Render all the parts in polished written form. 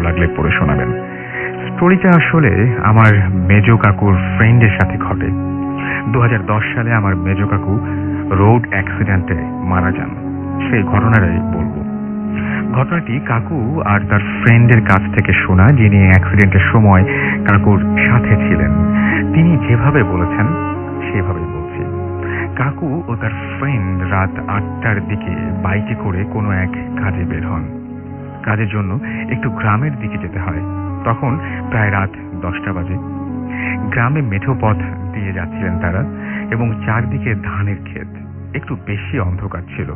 লাগলে পড়ে শোনাবেন। স্টোরিটা আসলে আমার মেজো কাকুর ফ্রেন্ডের সাথে ঘটে। 2010 সালে আমার মেজো কাকু রোড অ্যাক্সিডেন্টে মারা যান। সেই ঘটনাটাই বলবো। ঘটনাটি কাকু আর তার ফ্রেন্ডের কাছ থেকে শোনা, যিনি অ্যাক্সিডেন্টের সময় কাকুর সাথে ছিলেন। তিনি যেভাবে বলেছেন সেভাবেই বলছি। কাকু ও তার ফ্রেন্ড রাত 8টার দিকে বাইকে করে কোনো এক কাজে বের হন। কাজের জন্য একটু গ্রামের দিকে যেতে হয়। তখন প্রায় রাত 10টা বাজে। গ্রামে মেঠো পথ দিয়ে যাচ্ছিলেন তারা, এবং চারদিকে ধানের ক্ষেত। একটু বেশি অন্ধকার ছিল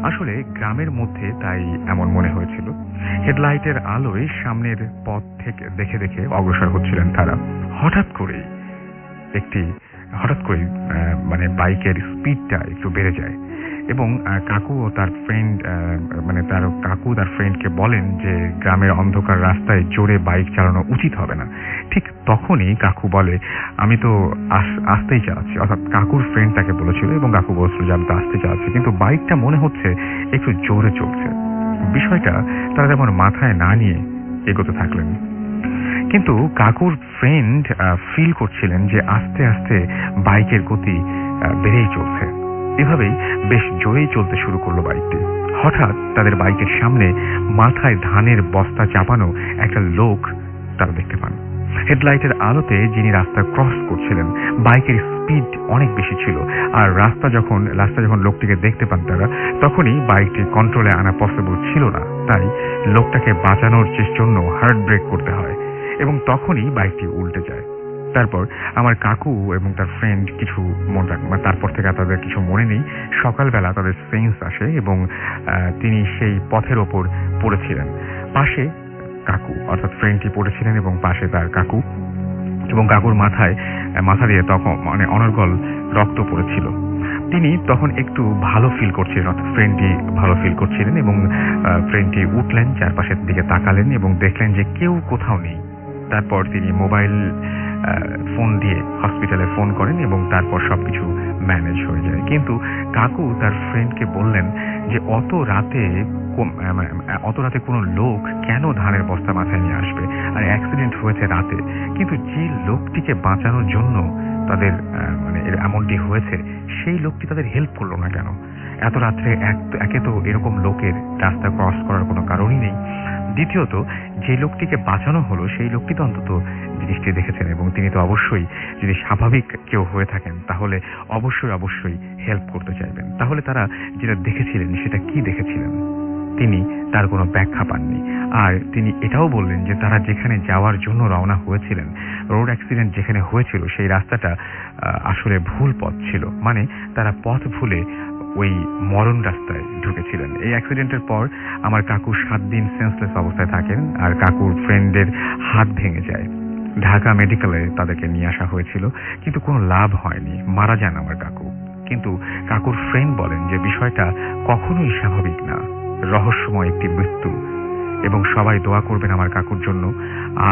আসলে গ্রামের মধ্যে, তাই এমন মনে হয়েছিল। হেডলাইটের আলোয় সামনের পথ থেকে দেখে দেখে অগ্রসর হচ্ছিলেন তারা। হঠাৎ করেই মানে বাইকের স্পিডটা একটু বেড়ে যায়, এবং কাকু ও তার ফ্রেন্ড কাকু তার ফ্রেন্ডকে বলেন যে গ্রামের অন্ধকার রাস্তায় জোরে বাইক চালানো উচিত হবে না। ঠিক তখনই কাকু বলে, আমি তো আস্তেই চালাচ্ছি। অর্থাৎ কাকুর ফ্রেন্ড তাকে বলেছিল, এবং কাকু বলছিল যে আমি তো আস্তে চালাচ্ছি, কিন্তু বাইকটা মনে হচ্ছে একটু জোরে চলছে। বিষয়টা তারা যেমন মাথায় না নিয়ে এগোতে থাকলেন। কিন্তু কাকুর ফ্রেন্ড ফিল করছিলেন যে আস্তে আস্তে বাইকের গতি বেড়েই চলছে। এভাবেই বেশ জোরেই চলতে শুরু করলো বাইকটি। হঠাৎ তাদের বাইকের সামনে মাথায় ধানের বস্তা চাপানো একটা লোক তারা দেখতে পান। হেডলাইটের আলোতে যিনি রাস্তা ক্রস করছিলেন, বাইকের স্পিড অনেক বেশি ছিল, আর রাস্তা যখন লোকটিকে দেখতে পান তারা, তখনই বাইকটি কন্ট্রোলে আনা পসিবল ছিল না। তাই লোকটাকে বাঁচানোর জন্য হার্ড ব্রেক করতে হয়, এবং তখনই বাইকটি উল্টে যায়। তারপর আমার কাকু এবং তার ফ্রেন্ড কিছু তারপর থেকে তাদের কিছু মনে নেই। সকালবেলা তাদের সেন্স আসে, এবং তিনি সেই পথের ওপর পড়েছিলেন। পাশে কাকু অর্থাৎ ফ্রেন্ডটি পড়েছিলেন, এবং পাশে তার কাকু, এবং কাকুর মাথা দিয়ে তখন অনর্গল রক্ত পড়েছিল। তিনি তখন একটু ভালো ফিল করছিলেন, অর্থাৎ ফ্রেন্ডটি ভালো ফিল করছিলেন, এবং ফ্রেন্ডটি উঠলেন, চারপাশের দিকে তাকালেন এবং দেখলেন যে কেউ কোথাও নেই। তারপর তিনি মোবাইল ফোন দিয়ে হসপিটালে ফোন করেন, এবং তারপর সবকিছু ম্যানেজ হয়ে যায়। কিন্তু কাকু তার ফ্রেন্ডকে বললেন যে অত রাতে কোনো লোক কেন ধানের বস্তা মাথায় নিয়ে আসবে, আর অ্যাক্সিডেন্ট হয়েছে রাতে। কিন্তু যে লোকটিকে বাঁচানোর জন্য তাদের এমনটি হয়েছে, সেই লোকটি তাদের হেল্প করলো না কেন? এত রাত্রে একে তো এরকম লোকের রাস্তা ক্রস করার কোনো কারণই নেই। দ্বিতীয়ত, যে লোকটিকে বাঁচানো হলো সেই লোকটি তো অন্তত জিনিসটি দেখেছেন, এবং তিনি তো অবশ্যই, যদি স্বাভাবিক কেউ হয়ে থাকেন, তাহলে অবশ্যই হেল্প করতে চাইবেন। তাহলে তারা যেটা দেখেছিলেন সেটা কি দেখেছিলেন? তিনি তার কোনো ব্যাখ্যা পাননি। আর তিনি এটাও বললেন যে তারা যেখানে যাওয়ার জন্য রওনা হয়েছিলেন, রোড অ্যাক্সিডেন্ট যেখানে হয়েছিল, সেই রাস্তাটা আসলে ভুল পথ ছিল। মানে তারা পথ ভুলে ওই মরণ রাস্তায় ঢুকেছিলেন। এই অ্যাক্সিডেন্টের পর আমার কাকু 7 দিন সেন্সলেস অবস্থায় থাকেন, আর কাকুর ফ্রেন্ডের হাত ভেঙে যায়। ঢাকা মেডিকেলে তাদেরকে নিয়ে আসা হয়েছিল, কিন্তু কোনো লাভ হয়নি, মারা যান আমার কাকু। কিন্তু কাকুর ফ্রেন্ড বলেন যে বিষয়টা কখনোই স্বাভাবিক না, রহস্যময় একটি মৃত্যু, এবং সবাই দোয়া করবেন আমার কাকুর জন্য।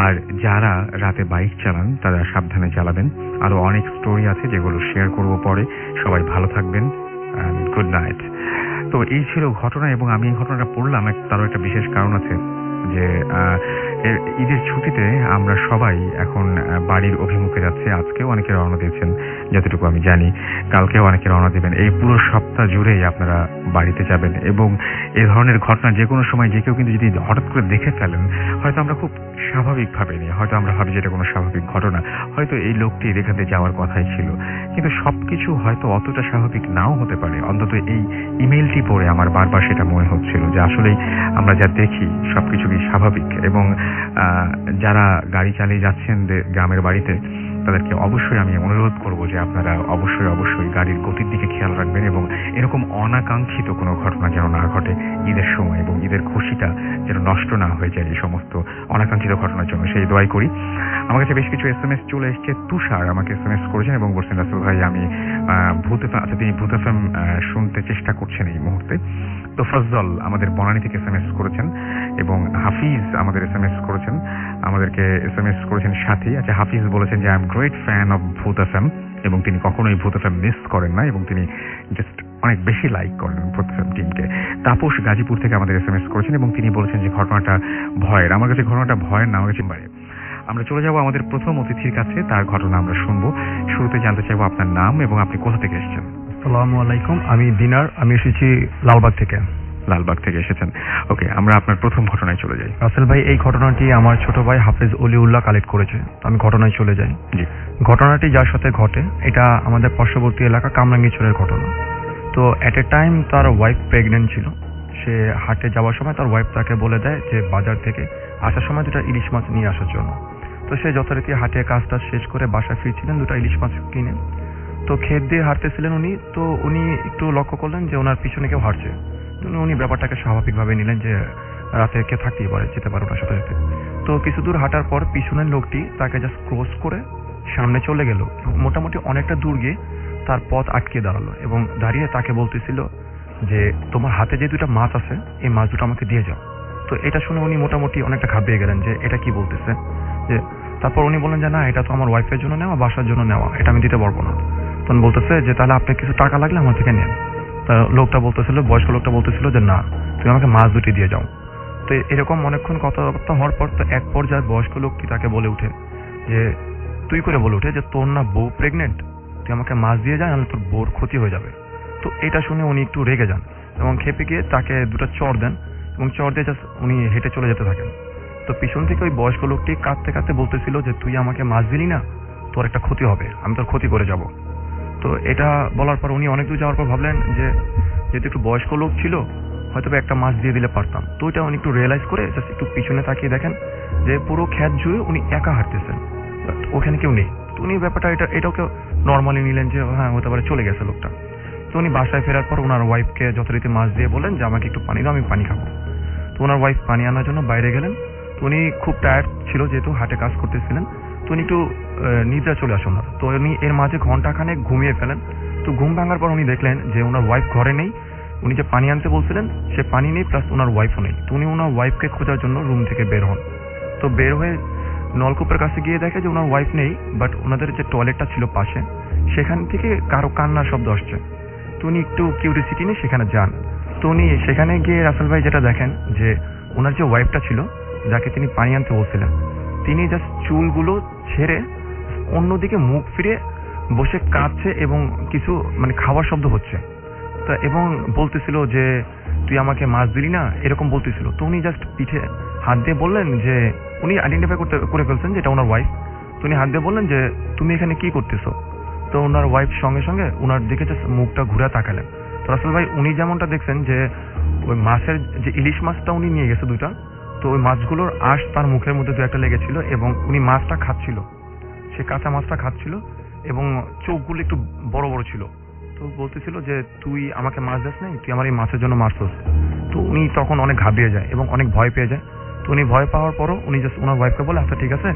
আর যারা রাতে বাইক চালান তারা সাবধানে চালাবেন। আরো অনেক স্টোরি আছে যেগুলো শেয়ার করব পরে। সবাই ভালো থাকবেন, গুড নাইট। তো এই ছিল ঘটনা, এবং আমি এই ঘটনাটা পড়লাম তারও একটা বিশেষ কারণ আছে যে ঈদের ছুটিতে আমরা সবাই এখন বাড়ির অভিমুখে যাচ্ছে। আজকেও অনেকে রওনা দিয়েছেন যতটুকু আমি জানি, কালকেও অনেকে রওনা দেবেন। এই পুরো সপ্তাহ জুড়েই আপনারা বাড়িতে যাবেন, এবং এ ধরনের ঘটনা যে কোনো সময় যে কেউ কিন্তু যদি হঠাৎ করে দেখে ফেলেন, হয়তো আমরা খুব স্বাভাবিকভাবে নিই, হয়তো আমরা ভাবি যে এটা কোনো স্বাভাবিক ঘটনা, হয়তো এই লোকটির এখান থেকে যাওয়ার কথাই ছিল। কিন্তু সবকিছু হয়তো অতটা স্বাভাবিক নাও হতে পারে। অন্তত এই ইমেইলটি পড়ে আমার বারবার সেটা মনে হচ্ছিল যে আসলেই আমরা যা দেখি সবকিছু কি স্বাভাবিক। এবং যারা গাড়ি চালিয়ে যাচ্ছেন গ্রামের বাড়িতে, তাদেরকে অবশ্যই আমি অনুরোধ করব যে আপনারা অবশ্যই গাড়ির গতির দিকে খেয়াল রাখবেন, এবং এরকম অনাকাঙ্ক্ষিত কোনো ঘটনা যেন না ঘটে ঈদের সময়, এবং ঈদের খুশিটা যেন নষ্ট না হয়ে যায় এই সমস্ত অনাকাঙ্ক্ষিত ঘটনার জন্য, সেই দোয়াই করি। আমার কাছে বেশ কিছু SMS চলে এসছে। তুষার আমাকে SMS করেছেন এবং বলছেন, রাসেল ভাই আমি তিনি ভূত এফএম শুনতে চেষ্টা করছেন এই মুহূর্তে। তোফাজ্জল আমাদের বনানী থেকে SMS করেছেন, এবং হাফিজ আমাদের SMS করেছেন, আমাদেরকে SMS করেছেন সাথী। আচ্ছা, হাফিজ বলেছেন যে I am great fan of ভূত এফএম, এবং তিনি কখনোই ভূত এফএম মিস করেন না, এবং তিনি জাস্ট অনেক বেশি লাইক করেন প্রথম টিমকে। তাপস গাজীপুর থেকে আমাদের SMS করেছেন এবং তিনি বলেছেন যে ঘটনাটা ভয়ের। আমার কাছে ঘটনাটা ভয়ের না, আমার কাছে বাইরে। আমরা চলে যাব আমাদের প্রথম অতিথির কাছে, তার ঘটনা আমরা শুনবো। শুরুতে জানতে চাইবো আপনার নাম এবং আপনি কোথা থেকে এসেছেন। আসসালামু আলাইকুম, আমি দিনার, আমি এসেছি লালবাগ থেকে। লালবাগ থেকে এসেছেন, ওকে। আমরা আপনার প্রথম ঘটনায় চলে যাই। রাসেল ভাই, এই ঘটনাটি আমার ছোট ভাই হাফেজ অলিউল্লাহ কালেক্ট করেছে। আমি ঘটনায় চলে যাই। জি। ঘটনাটি যার সাথে ঘটে, এটা আমাদের পার্শ্ববর্তী এলাকা কামরাঙ্গীরচরের ঘটনা। তো এট এ টাইম তার ওয়াইফ প্রেগনেন্ট ছিল। সে হাটে যাওয়ার সময় তার ওয়াইফ তাকে বলে দেয় যে বাজার থেকে আসার সময় 2টা ইলিশ মাছ নিয়ে আসার জন্য। তো সে যথারীতি হাটে কাজটা শেষ করে বাসায় ফিরছিলেন 2টা ইলিশ মাছ কিনে। তো ক্ষেত দিয়ে হাঁটতেছিলেন উনি। তো উনি একটু লক্ষ্য করলেন যে ওনার পিছনে কেউ হাঁটছে। উনি ব্যাপারটাকে স্বাভাবিকভাবে নিলেন যে রাতে কে থাকতেই পারে, যেতে পারে ওনার সাথে সাথে। তো কিছু দূর হাঁটার পর পিছনের লোকটি তাকে জাস্ট ক্রস করে সামনে চলে গেল। মোটামুটি অনেকটা দূর গিয়ে তার পথ আটকে দাঁড়ালো এবং দাঁড়িয়ে তাকে বলতেছিল যে তোমার হাতে যে 2টা মাছ আছে, এই মাছ 2টো আমাকে দিয়ে যাও। তো এটা শুনে উনি মোটামুটি অনেকটা ঘাবড়িয়ে গেলেন যে এটা কি বলতেছে। যে তারপর উনি বললেন যে না, এটা তো আমার ওয়াইফের জন্য নেওয়া, বাসার জন্য নেওয়া, এটা আমি দিতে পারবো না। তখন বলতেছে যে তাহলে আপনি কিছু টাকা লাগলে আমার থেকে নেন। তা লোকটা বলতেছিল, বয়স্ক লোকটা বলতেছিল যে না, তুমি আমাকে মাছ 2টি দিয়ে যাও। তো এরকম অনেকক্ষণ কথাবার্তা হওয়ার পর তো এক পর্যায়ে বয়স্ক লোকটি তাকে বলে উঠে যে তুই করে বলে উঠে যে তোর না বউ প্রেগনেন্ট, তুই আমাকে মাছ দিয়ে যা, নাহলে তোর বউর ক্ষতি হয়ে যাবে। তো এটা শুনে উনি একটু রেগে যান এবং খেপে গিয়ে তাকে 2টা চড় দেন এবং চড় দিয়ে জাস্ট উনি হেঁটে চলে যেতে থাকেন। তো পিছন থেকে ওই বয়স্ক লোকটি কাঁদতে কাঁদতে বলতেছিল যে তুই আমাকে মাছ দিলি না, তোর একটা ক্ষতি হবে, আমি তোর ক্ষতি করে যাব। তো এটা বলার পর উনি অনেক দূর যাওয়ার পর ভাবলেন যে যেহেতু একটু বয়স্ক লোক ছিল, হয়তো একটা মাছ দিয়ে দিলে পারতাম। তো এটা উনি একটু রিয়েলাইজ করে জাস্ট একটু পিছনে তাকিয়ে দেখেন যে পুরো ক্ষেত জুড়ে উনি একা হাঁটতেছেন, ওখানে কেউ নেই। তো উনি ব্যাপারটা এটাকে নর্মালি নিলেন যে হ্যাঁ হতে পারে চলে গেছে লোকটা। তো উনি বাসায় ফেরার পর ওনার ওয়াইফকে যথারীতি মাছ দিয়ে বলেন যে আমাকে একটু পানি দাও, আমি পানি খাবো। তো ওনার ওয়াইফ পানি আনার জন্য বাইরে গেলেন। তো উনি খুব টায়ার্ড ছিল, যেহেতু হাটে কাজ করতেছিলেন। তো উনি একটু নিদ্রা চলে আসেন না। তো উনি এর মাঝে ঘন্টাখানেক ঘুমিয়ে ফেলেন। তো ঘুম ভাঙার পর উনি দেখলেন যে ওনার ওয়াইফ ঘরে নেই। উনি যে পানি আনতে বলছিলেন সে পানি নেই, প্লাস ওনার ওয়াইফও নেই। তো উনি ওনার ওয়াইফকে খোঁজার জন্য রুম থেকে বের হন। তো বের হয়ে নলকূপের কাছে গিয়ে দেখে যে ওনার ওয়াইফ নেই, বাট ওনাদের যে টয়লেটটা ছিল পাশে, সেখান থেকে কারো কান্নার শব্দ আসছে। তো উনি একটু কিউরিসিটি নিয়ে সেখানে যান। তো উনি সেখানে গিয়ে রাসেল ভাই যেটা দেখেন যে ওনার যে ওয়াইফটা ছিল, যাকে তিনি পানি আনতে বলছিলেন, তিনি জাস্ট চুলগুলো ছেড়ে অন্যদিকে মুখ ফিরে বসে কাঁদছে এবং কিছু খাওয়ার শব্দ হচ্ছে। তা এবং বলতেছিল যে তুই আমাকে মাছ দিলি না, এরকম বলতেছিল। তো উনি জাস্ট পিঠে হাত দিয়ে বললেন যে উনি আইডেন্টিফাই করে ফেলছেন যে এটা ওনার ওয়াইফ। তো উনি হাত দিয়ে বললেন যে তুমি এখানে কি করতেছো। তো ওনার ওয়াইফ সঙ্গে সঙ্গে ওনার দিকে জাস্ট মুখটা ঘুরে তাকালেন। তো রাসেল ভাই, উনি যেমনটা দেখছেন যে ওই মাছের যে ইলিশ মাছটা উনি নিয়ে গেছে 2টা, তো ওই মাছগুলোর আঁশ তার মুখের মধ্যে 2-একটা লেগেছিল এবং উনি মাছটা খাচ্ছিল, সে কাঁচা মাছটা খাচ্ছিল এবং চোখগুলো একটু বড় বড় ছিল। তো বলতেছিল যে তুই আমাকে মাছ দিস নাই, তুই আমার এই মাছের জন্য মারছস। তো উনি তখন অনেক ঘাবড়িয়ে যায় এবং অনেক ভয় পেয়ে যায়। তো উনি ভয় পাওয়ার পরও উনি জাস্ট ওনার ওয়াইফকে বলে আচ্ছা ঠিক আছে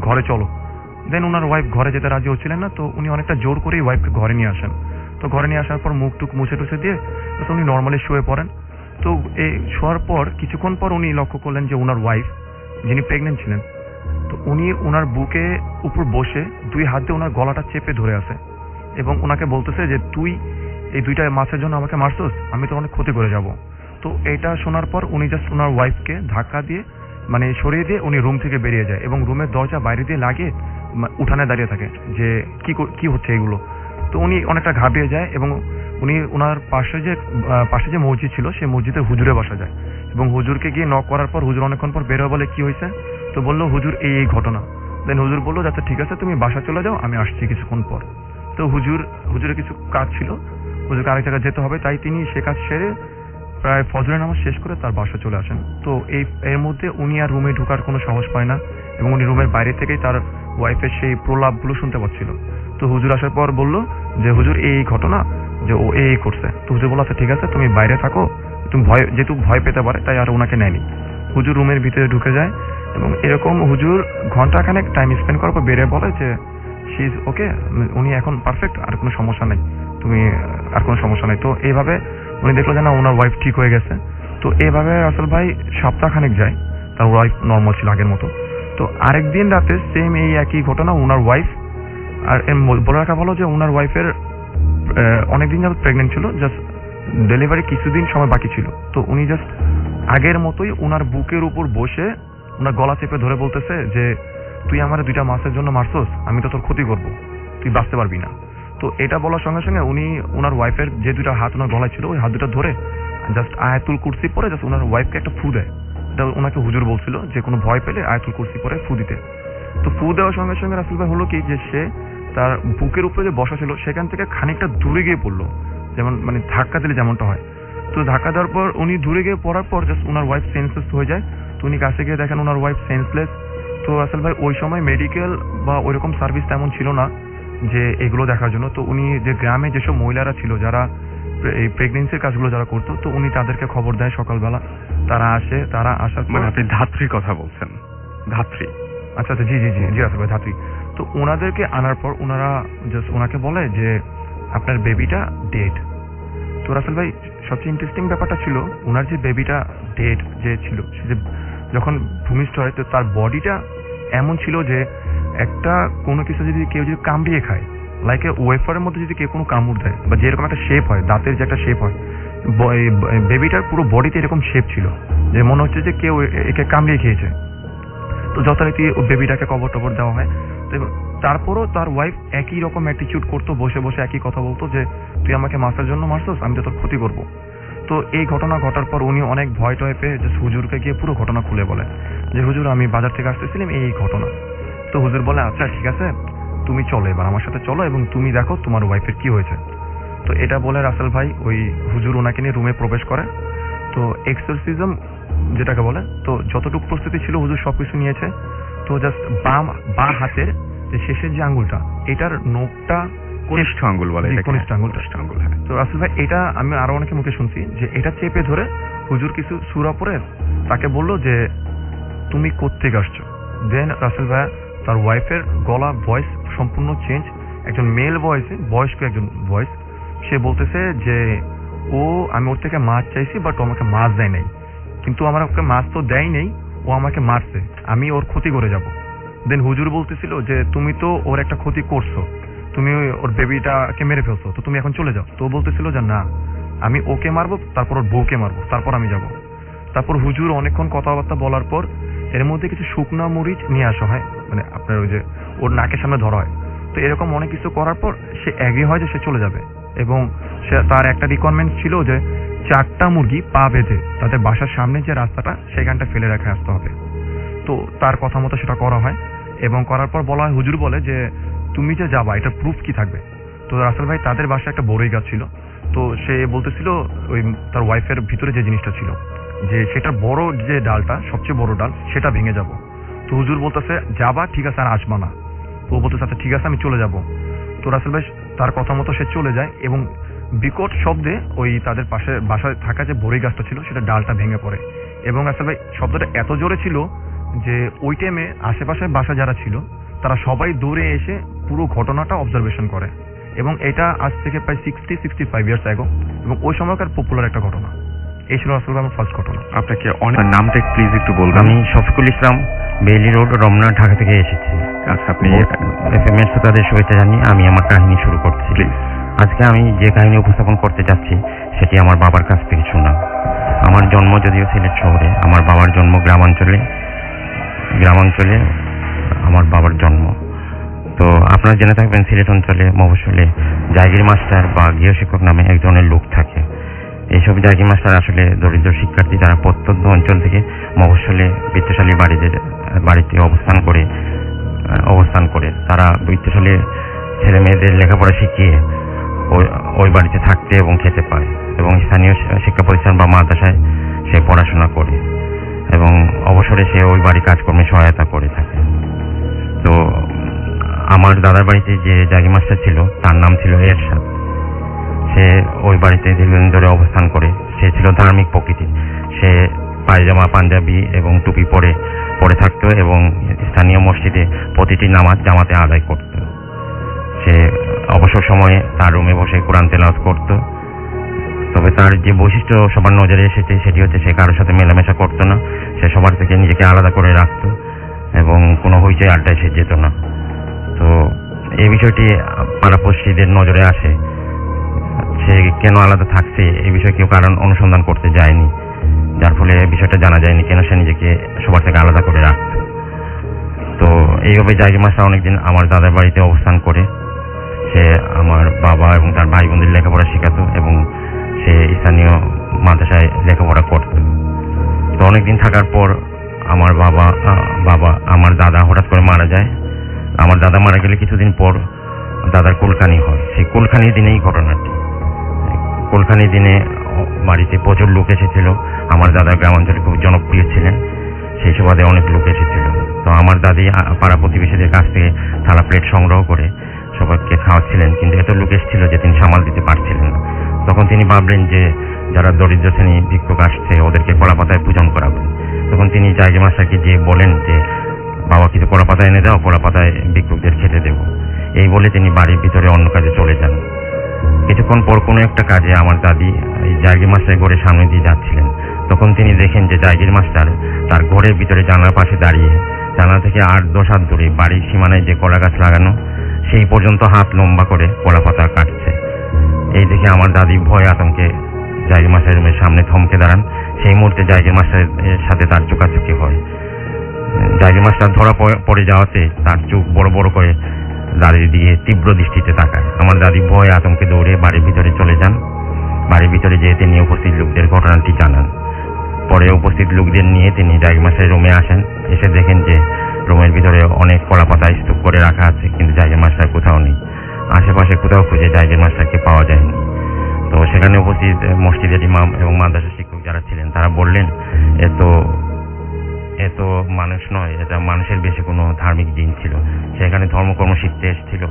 ঘরে চলো। দেন ওনার ওয়াইফ ঘরে যেতে রাজি হচ্ছিলেন না। তো উনি অনেকটা জোর করেই ওয়াইফকে ঘরে নিয়ে আসেন। তো ঘরে নিয়ে আসার পর মুখ টুক মুছে টুছে দিয়ে উনি নর্মালি শুয়ে পড়েন। তো এই শোয়ার পর কিছুক্ষণ পর উনি লক্ষ্য করলেন যে ওনার ওয়াইফ, যিনি প্রেগনেন্ট ছিলেন, তো উনি ওনার বুকে উপর বসে 2 হাত দিয়ে ওনার গলাটা চেপে ধরে আছে এবং ওনাকে বলতেছে যে তুই এই 2টা মাছের জন্য আমাকে মারছস, আমি তো অনেক ক্ষতি করে যাব। তো এটা শোনার পর উনি জাস্ট ওনার ওয়াইফকে ধাক্কা দিয়ে সরিয়ে দিয়ে উনি রুম থেকে বেরিয়ে যায় এবং রুমের দরজা বাইরে দিয়ে লাগিয়ে উঠানে দাঁড়িয়ে থাকে যে কি হচ্ছে এগুলো। তো উনি অনেকটা ঘাবড়িয়ে যায় এবং উনি ওনার পাশে যে মসজিদ ছিল সেই মসজিদে হুজুরে বসা যায় এবং হুজুরকে গিয়ে নক করার পর হুজুর অনেকক্ষণ পর বের হয়ে বলে কি হয়েছে। তো বললো হুজুর এই ঘটনা। দেন হুজুর বললো আচ্ছা ঠিক আছে তুমি বাসা চলে যাও, আমি আসছি কিছুক্ষণ পর। তো হুজুরের কিছু কাজ ছিল, হুজুরকে আরেক জায়গায় যেতে হবে, তাই তিনি সে কাজ সেরে প্রায় ফজরের নামাজ শেষ করে তার বাসা চলে আসেন। তো এর মধ্যে উনি আর রুমে ঢোকার কোনো সাহস পায় না এবং উনি রুমের বাইরে থেকেই তার ওয়াইফের সেই প্রলাপগুলো শুনতে পাচ্ছিল। তো হুজুর আসার পর বলল যে হুজুর এই ঘটনা, যে ও এই করছে। তো হুজুর বলল আচ্ছা ঠিক আছে তুমি বাইরে থাকো, তুমি যেহেতু ভয় পেতে পারে তাই আর ওনাকে নেয়নি। হুজুর রুমের ভিতরে ঢুকে যায় এবং এরকম হুজুর ঘন্টাখানেক টাইম স্পেন্ড করার পর বেরিয়ে বলে যে শি ইজ ওকে, উনি এখন পারফেক্ট, আর কোনো সমস্যা নেই, আর কোনো সমস্যা নেই। তো এইভাবে উনি দেখলো যে না ওনার ওয়াইফ ঠিক হয়ে গেছে। তো এইভাবে রাসেল ভাই সপ্তাহখানেক যায়, তার ওয়াইফ নর্মাল ছিল আগের মতো। তো আরেকদিন রাতে সেম এই একই ঘটনা, ওনার ওয়াইফ, আর বলে রাখা ভালো যে ওনার ওয়াইফের অনেকদিন যাবত প্রেগনেন্ট ছিল, জাস্ট ডেলিভারি কিছুদিন সময় বাকি ছিল, তো উনি জাস্ট আগের মতোই ওনার বুকের উপর বসে ওনার গলা চেপে ধরে বলতেছে যে তুই আমার 2টা মাসের জন্য মারছস, আমি তো তোর ক্ষতি করব, তুই বাঁচতে পারবি না। তো এটা বলার সঙ্গে সঙ্গে উনি ওনার ওয়াইফের যে 2টা হাত ওনার গলায় ছিল ওই হাত 2টা ধরে জাস্ট আয়াতুল কুরসি পরে জাস্ট ওনার ওয়াইফকে একটা ফু দেয়। এটা ওনাকে হুজুর বলছিল যে কোনো ভয় পেলে আয়াতুল কুরসি পরে ফু দিতে। তো ফু দেওয়ার সঙ্গে সঙ্গে রাসূল ভাই হলো কি যে সে তার বুকের উপরে যে বসা ছিল সেখান থেকে খানিকটা দূরে গিয়ে পড়লো, যেমন মানে ধাক্কা দিলে যেমনটা হয়। তো ধাক্কা দেওয়ার পর উনি দূরে গিয়ে পড়ার পর জাস্ট ওনার ওয়াইফ সেন্সলেস হয়ে যায়। তো উনি কাছে গিয়ে দেখেন ওনার ওয়াইফ সেন্সলেস। তো রাসেল ভাই ওই সময় মেডিকেল বা ওইরকম সার্ভিস তেমন ছিল না যে এগুলো দেখার জন্য। তো উনি যে গ্রামে যেসব মহিলারা ছিল যারা এই প্রেগনেন্সির কাজগুলো যারা করতো, তো উনি তাদেরকে খবর দেয় সকালবেলা, তারা আসে, তারা আসার পর মানে আপনি ধাত্রীর কথা বলছেন? ধাত্রী, আচ্ছা আচ্ছা, জি জি জি জি রাসেল ভাই, ধাত্রী। তো ওনাদেরকে আনার পর ওনারা জাস্ট ওনাকে বলে যে আপনার বেবিটা ডেড। তো রাসেল ভাই সবচেয়ে ইন্টারেস্টিং ব্যাপারটা ছিল ওনার যে বেবিটা ডেড যে ছিল, সে যে যখন ভূমিষ্ঠ হয় তো তার বডিটা এমন ছিল যে একটা কোনো কিছু যদি কেউ যদি কামড়িয়ে খায়, লাইক এ ওয়েফারের মধ্যে যদি কেউ কোনো কামড় দেয় বা যেরকম একটা শেপ হয়, দাঁতের যে একটা শেপ হয়, বেবিটার পুরো বডিতে এরকম শেপ ছিল যে মনে হচ্ছে যে কেউ একে কামড়িয়ে খেয়েছে। তো যথারীতি বেবিটাকে কবর টবর দেওয়া হয়। তো তারপরও তার ওয়াইফ একই রকম অ্যাটিটিউড করতো, বসে বসে একই কথা বলতো যে তুই আমাকে মাসার জন্য মারছস, আমি তো তোর ক্ষতি করব। তো এই ঘটনা ঘটার পর উনি অনেক ভয় টয় পেয়ে যে হুজুরকে গিয়ে পুরো ঘটনা খুলে বলে যে হুজুর আমি বাজার থেকে আসতেছিলাম এই ঘটনা। তো হুজুর বলে আচ্ছা ঠিক আছে, তুমি চলো এবার আমার সাথে চলো এবং তুমি দেখো তোমার ওয়াইফের কি হয়েছে। তো এটা বলে রাসেল ভাই ওই হুজুর ওনাকে নিয়ে রুমে প্রবেশ করে। তো এক্সোরসিজম যেটাকে বলে, তো যতটুকু প্রস্তুতি ছিল হুজুর সবকিছু নিয়েছে। তো জাস্ট বা হাতের যে শেষের যে আঙ্গুলটা, এটার নোকটা কনিষ্ঠ আঙ্গুল বলে, কনিষ্ঠ আঙ্গুল, কনিষ্ঠ আঙ্গুল। হ্যাঁ। তো রাসেল ভাই এটা আমি আরো অনেকে মুখে শুনছি যে এটা চেপে ধরে হুজুর কিছু সূরা পড়ে তাকে বললো যে তুমি কোত্থেকে আসছো। দেন রাসেল ভাই তার ওয়াইফের গলা ভয়েস সম্পূর্ণ চেঞ্জ, একজন মেল ভয়েসে, বয়স্ক একজন ভয়েস। সে বলতেছে যে আমি ওর থেকে মাছ চাইছি বাট ও আমাকে মাছ দেয় নাই, কিন্তু আমার ওকে মাছ তো দেয় নেই, ও আমাকে মারছে, আমি ওর ক্ষতি করে যাব। দেন হুজুর বলতেছিল যে তুমি তো ওর একটা ক্ষতি করছো, তুমি ওর বেবিটাকে মেরে ফেলছো, তো তুমি এখন চলে যাও। তো বলতেছিল যে না, আমি ওকে মারবো, তারপর ওর বউকে মারবো, তারপর আমি যাব। তারপর হুজুর অনেকক্ষণ কথাবার্তা বলার পর এর মধ্যে কিছু শুকনা মরিচ নিয়ে আসা হয়, মানে আপনার ওই যে ওর নাকের সামনে ধরা হয়। তো এরকম অনেক কিছু করার পর সে এগ্রি হয় যে সে চলে যাবে এবং সে তার একটা রিকোয়ারমেন্ট ছিল যে 4টা মুরগি পা বেঁধে তাদের বাসার সামনে যে রাস্তাটা সেখানটা ফেলে রেখে আসতে হবে। তো তার কথা মতো সেটা করা হয় এবং করার পর বলা হয়, হুজুর বলে যে তুমি যে যাবা এটা প্রুফ কি থাকবে। তো রাসেল ভাই তাদের বাসায় একটা বড়ই গাছ ছিল। তো সে বলতেছিল ওই তার ওয়াইফের ভিতরে যে জিনিসটা ছিল যে সেটার বড় যে ডালটা, সবচেয়ে বড় ডাল, সেটা ভেঙে যাব। তো হুজুর বলতেছে যাবা, ঠিক আছে, আর আসবা না। তো ও বলতেছে আচ্ছা ঠিক আছে আমি চলে যাব। তো রাসেল ভাই তার কথা মতো সে চলে যায় এবং বিকট শব্দে ওই তাদের পাশে বাসায় থাকা যে বড়ই গাছটা ছিল সেটা ডালটা ভেঙে পড়ে এবং রাসেল ভাই শব্দটা এত জোরে ছিল যে ওই টাইমে আশেপাশে বাসা যারা ছিল তারা সবাই দৌড়ে এসে পুরো ঘটনাটা অবজারভেশন করে এবং এটা আজ থেকে প্রায় 60-65 ইয়ার্স আগে এবং ওই সময়কার পপুলার একটা ঘটনা। এই ছিল আসলে আমার ফার্স্ট ঘটনা। আপনাকে অনেক নামটা প্লিজ একটু বলবেন? আমি শফিকুল ইসলাম, বেইলি রোড, রমনা, ঢাকা থেকে এসেছি। আচ্ছা, আপনি এফএমএর শ্রোতাদের শুভেচ্ছা জানিয়ে আমি আমার কাহিনী শুরু করছি। প্লিজ। আজকে আমি যে কাহিনী উপস্থাপন করতে যাচ্ছি সেটি আমার বাবার কাছ থেকে শোনা। আমার জন্ম যদিও সিলেট শহরে, আমার বাবার জন্ম গ্রামাঞ্চলে আমার বাবার জন্ম। তো আপনারা জেনে থাকবেন সিলেট অঞ্চলে মফস্বলে জায়গির মাস্টার বা গৃহশিক্ষক নামে এক ধরনের লোক থাকে। এইসব জায়গি মাস্টার আসলে দরিদ্র শিক্ষার্থী যারা প্রত্যন্ত অঞ্চল থেকে মফস্বলে বিত্তশালী বাড়িতে অবস্থান করে তারা বিত্তশালী ছেলে মেয়েদের লেখাপড়া শিখিয়ে ওই বাড়িতে থাকতে এবং খেতে পায় এবং স্থানীয় শিক্ষা প্রতিষ্ঠান বা মাদ্রাসায় সে পড়াশোনা করে এবং অবসরে সে ওই বাড়ি কাজকর্মে সহায়তা করে থাকে। তো আমার দাদার বাড়িতে যে জায়গি মাস্টার ছিল তার নাম ছিল এরশাদ। সে ওই বাড়িতে দীর্ঘদিন ধরে অবস্থান করে। সে ছিল ধার্মিক প্রকৃতির। সে পায়জামা, পাঞ্জাবি এবং টুপি পরে থাকতো এবং স্থানীয় মসজিদে প্রতিটি নামাজ জামাতে আদায় করত। সে অবসর সময়ে তার রুমে বসে কোরআন তেলাওয়াত করত। তবে তার যে বৈশিষ্ট্য সবার নজরে এসেছে সেটি হচ্ছে সে কারোর সাথে মেলামেশা করতো না। সে সবার থেকে নিজেকে আলাদা করে রাখতো এবং কোনো হইচই আড্ডায় সে যেত না। তো এই বিষয়টি পাড়াপড়শিদের নজরে আসে। সে কেন আলাদা থাকছে এই বিষয়ে কেউ কারণ অনুসন্ধান করতে যায়নি, যার ফলে বিষয়টা জানা যায়নি কেন সে নিজেকে সবার থেকে আলাদা করে রাখত। তো এইভাবে জায়গি মাস্টার অনেকদিন আমার দাদার বাড়িতে অবস্থান করে সে আমার বাবা এবং তার ভাই বোনদের লেখাপড়া শেখাতো এবং সে স্থানীয় মাদ্রাসায় লেখাপড়া করত। তো অনেকদিন থাকার পর আমার দাদা হঠাৎ করে মারা যায়। আমার দাদা মারা গেলে কিছুদিন পর দাদার কুলখানি হয়। সেই কুলখানির দিনেই ঘটনাটি। কুলখানির দিনে বাড়িতে প্রচুর লোক এসেছিল। আমার দাদা গ্রামাঞ্চলে খুব জনপ্রিয় ছিলেন, সেই সুবাদে অনেক লোক এসেছিল। তো আমার দাদি পাড়া প্রতিবেশীদের কাছ থেকে থালা প্লেট সংগ্রহ করে সবাইকে খাওয়াচ্ছিলেন, কিন্তু এত লোক এসেছিল যে তিনি সামাল দিতে পারছিলেন না। তখন তিনি ভাবলেন যে যারা দরিদ্র শ্রেণী ভিক্ষুক আসছে ওদেরকে কলা পাতায় পূজন করাবেন। তখন তিনি জায়গি মাস্টারকে গিয়ে বলেন যে বাবা কিছু কলা পাতা এনে দাও, কলা পাতায় ভিক্ষুকদের খেতে দেব। এই বলে তিনি বাড়ির ভিতরে অন্য কাজে চলে যান। কিছুক্ষণ পর কোনো একটা কাজে আমার দাদি এই জায়গি মাস্টারের ঘরের সামনে দিয়ে যাচ্ছিলেন। তখন তিনি দেখেন যে জায়গির মাস্টার তার ঘরের ভিতরে জানলার পাশে দাঁড়িয়ে জানলা থেকে 8-10 হাত দূরে বাড়ির সীমানায় যে কলা গাছ লাগানো সেই পর্যন্ত হাত লম্বা করে কলা পাতা কাটছে। এই দেখে আমার দাদি ভয় আতঙ্কে জায়গি মাস্টারের রুমের সামনে থমকে দাঁড়ান। সেই মুহূর্তে জায়গি মাস্টারের সাথে তার চোখাচোখি হয়। জায়গি মাস্টার ধরা পড়ে যাওয়াতে তার চোখ বড় বড় করে দাদির দিকে তীব্র দৃষ্টিতে তাকায়। আমার দাদি ভয় আতঙ্কে দৌড়ে বাড়ির ভিতরে চলে যান। বাড়ির ভিতরে যেয়ে তিনি উপস্থিত লোকদের ঘটনাটি জানান। পরে উপস্থিত লোকদের নিয়ে তিনি জায়গি মাস্টারের রুমে আসেন। এসে দেখেন যে রুমের ভিতরে অনেক কলা পাতা স্তূপ করে রাখা আছে, কিন্তু জায়গি মাস্টার কোথাও নেই। আশেপাশে কোথাও খুঁজে জায়গি মাস্টারকে পাওয়া যায়নি। তো সেখানে উপস্থিত মসজিদের ইমাম এবং মাদ্রাসা শিক্ষক যারা ছিলেন তারা বললেন এত মানুষ নয়, এটা মানুষের বেশি কোনো ধার্মিক দিন ছিল। সেখানে ধর্মকর্ম শিখতে এসেছিল।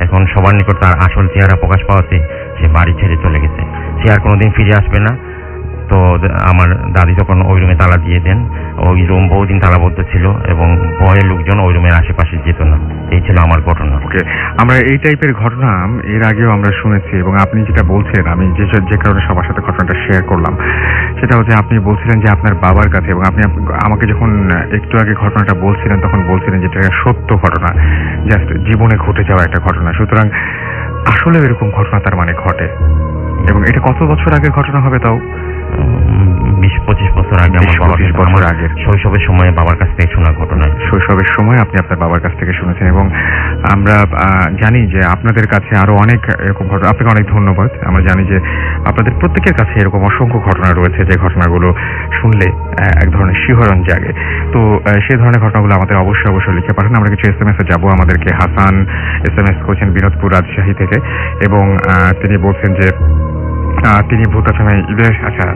এখন সবার নিকট তার আসল চেহারা প্রকাশ পাওয়াতে সে বাড়ি ছেড়ে চলে গেছে। সে আর কোনোদিন ফিরে আসবে না। তো আমার দাদি তখন ওই রুমে তালা দিয়ে দেন। ওই রুম বহুদিন তালাবদ্ধ ছিল এবং ভয়ে লোকজন ওই রুমের আশেপাশে যেত না। এই ছিল আমার ঘটনা। ওকে, আমরা এই টাইপের ঘটনা এর আগেও আমরা শুনেছি এবং আপনি যেটা বলছেন, আমি যে কারণে সবার সাথে ঘটনাটা শেয়ার করলাম সেটা হচ্ছে আপনি বলছিলেন যে আপনার বাবার কাছে, এবং আপনি আমাকে যখন একটু আগে ঘটনাটা বলছিলেন তখন বলছিলেন যে এটা সত্য ঘটনা, জাস্ট জীবনে ঘটে যাওয়া একটা ঘটনা। সুতরাং আসলে এরকম ঘটনা তার মানে ঘটে। এবং এটা কত বছর আগের ঘটনা হবে? তাও 20-25 বছর আগে। 20-25 বছর আগের শৈশবের সময় বাবার কাছ থেকে শোনা ঘটনা। শৈশবের সময় আপনি আপনার বাবার কাছ থেকে শুনেছেন এবং আমরা জানি যে আপনাদের কাছে আরো অনেক এরকম ঘটনা। আপনাকে অনেক ধন্যবাদ। আমরা জানি যে আপনাদের প্রত্যেকের কাছে এরকম অসংখ্য ঘটনা রয়েছে যে ঘটনাগুলো শুনলে এক ধরনের শিহরণ জাগে। তো সেই ধরনের ঘটনাগুলো আমাদের অবশ্যই লিখে পাঠান। আমরা কিছু SMS-এ যাবো। আমাদেরকে হাসান SMS করেছেন বিনোদপুর রাজশাহী থেকে এবং তিনি বলছেন যে তিনি ভূতাচমে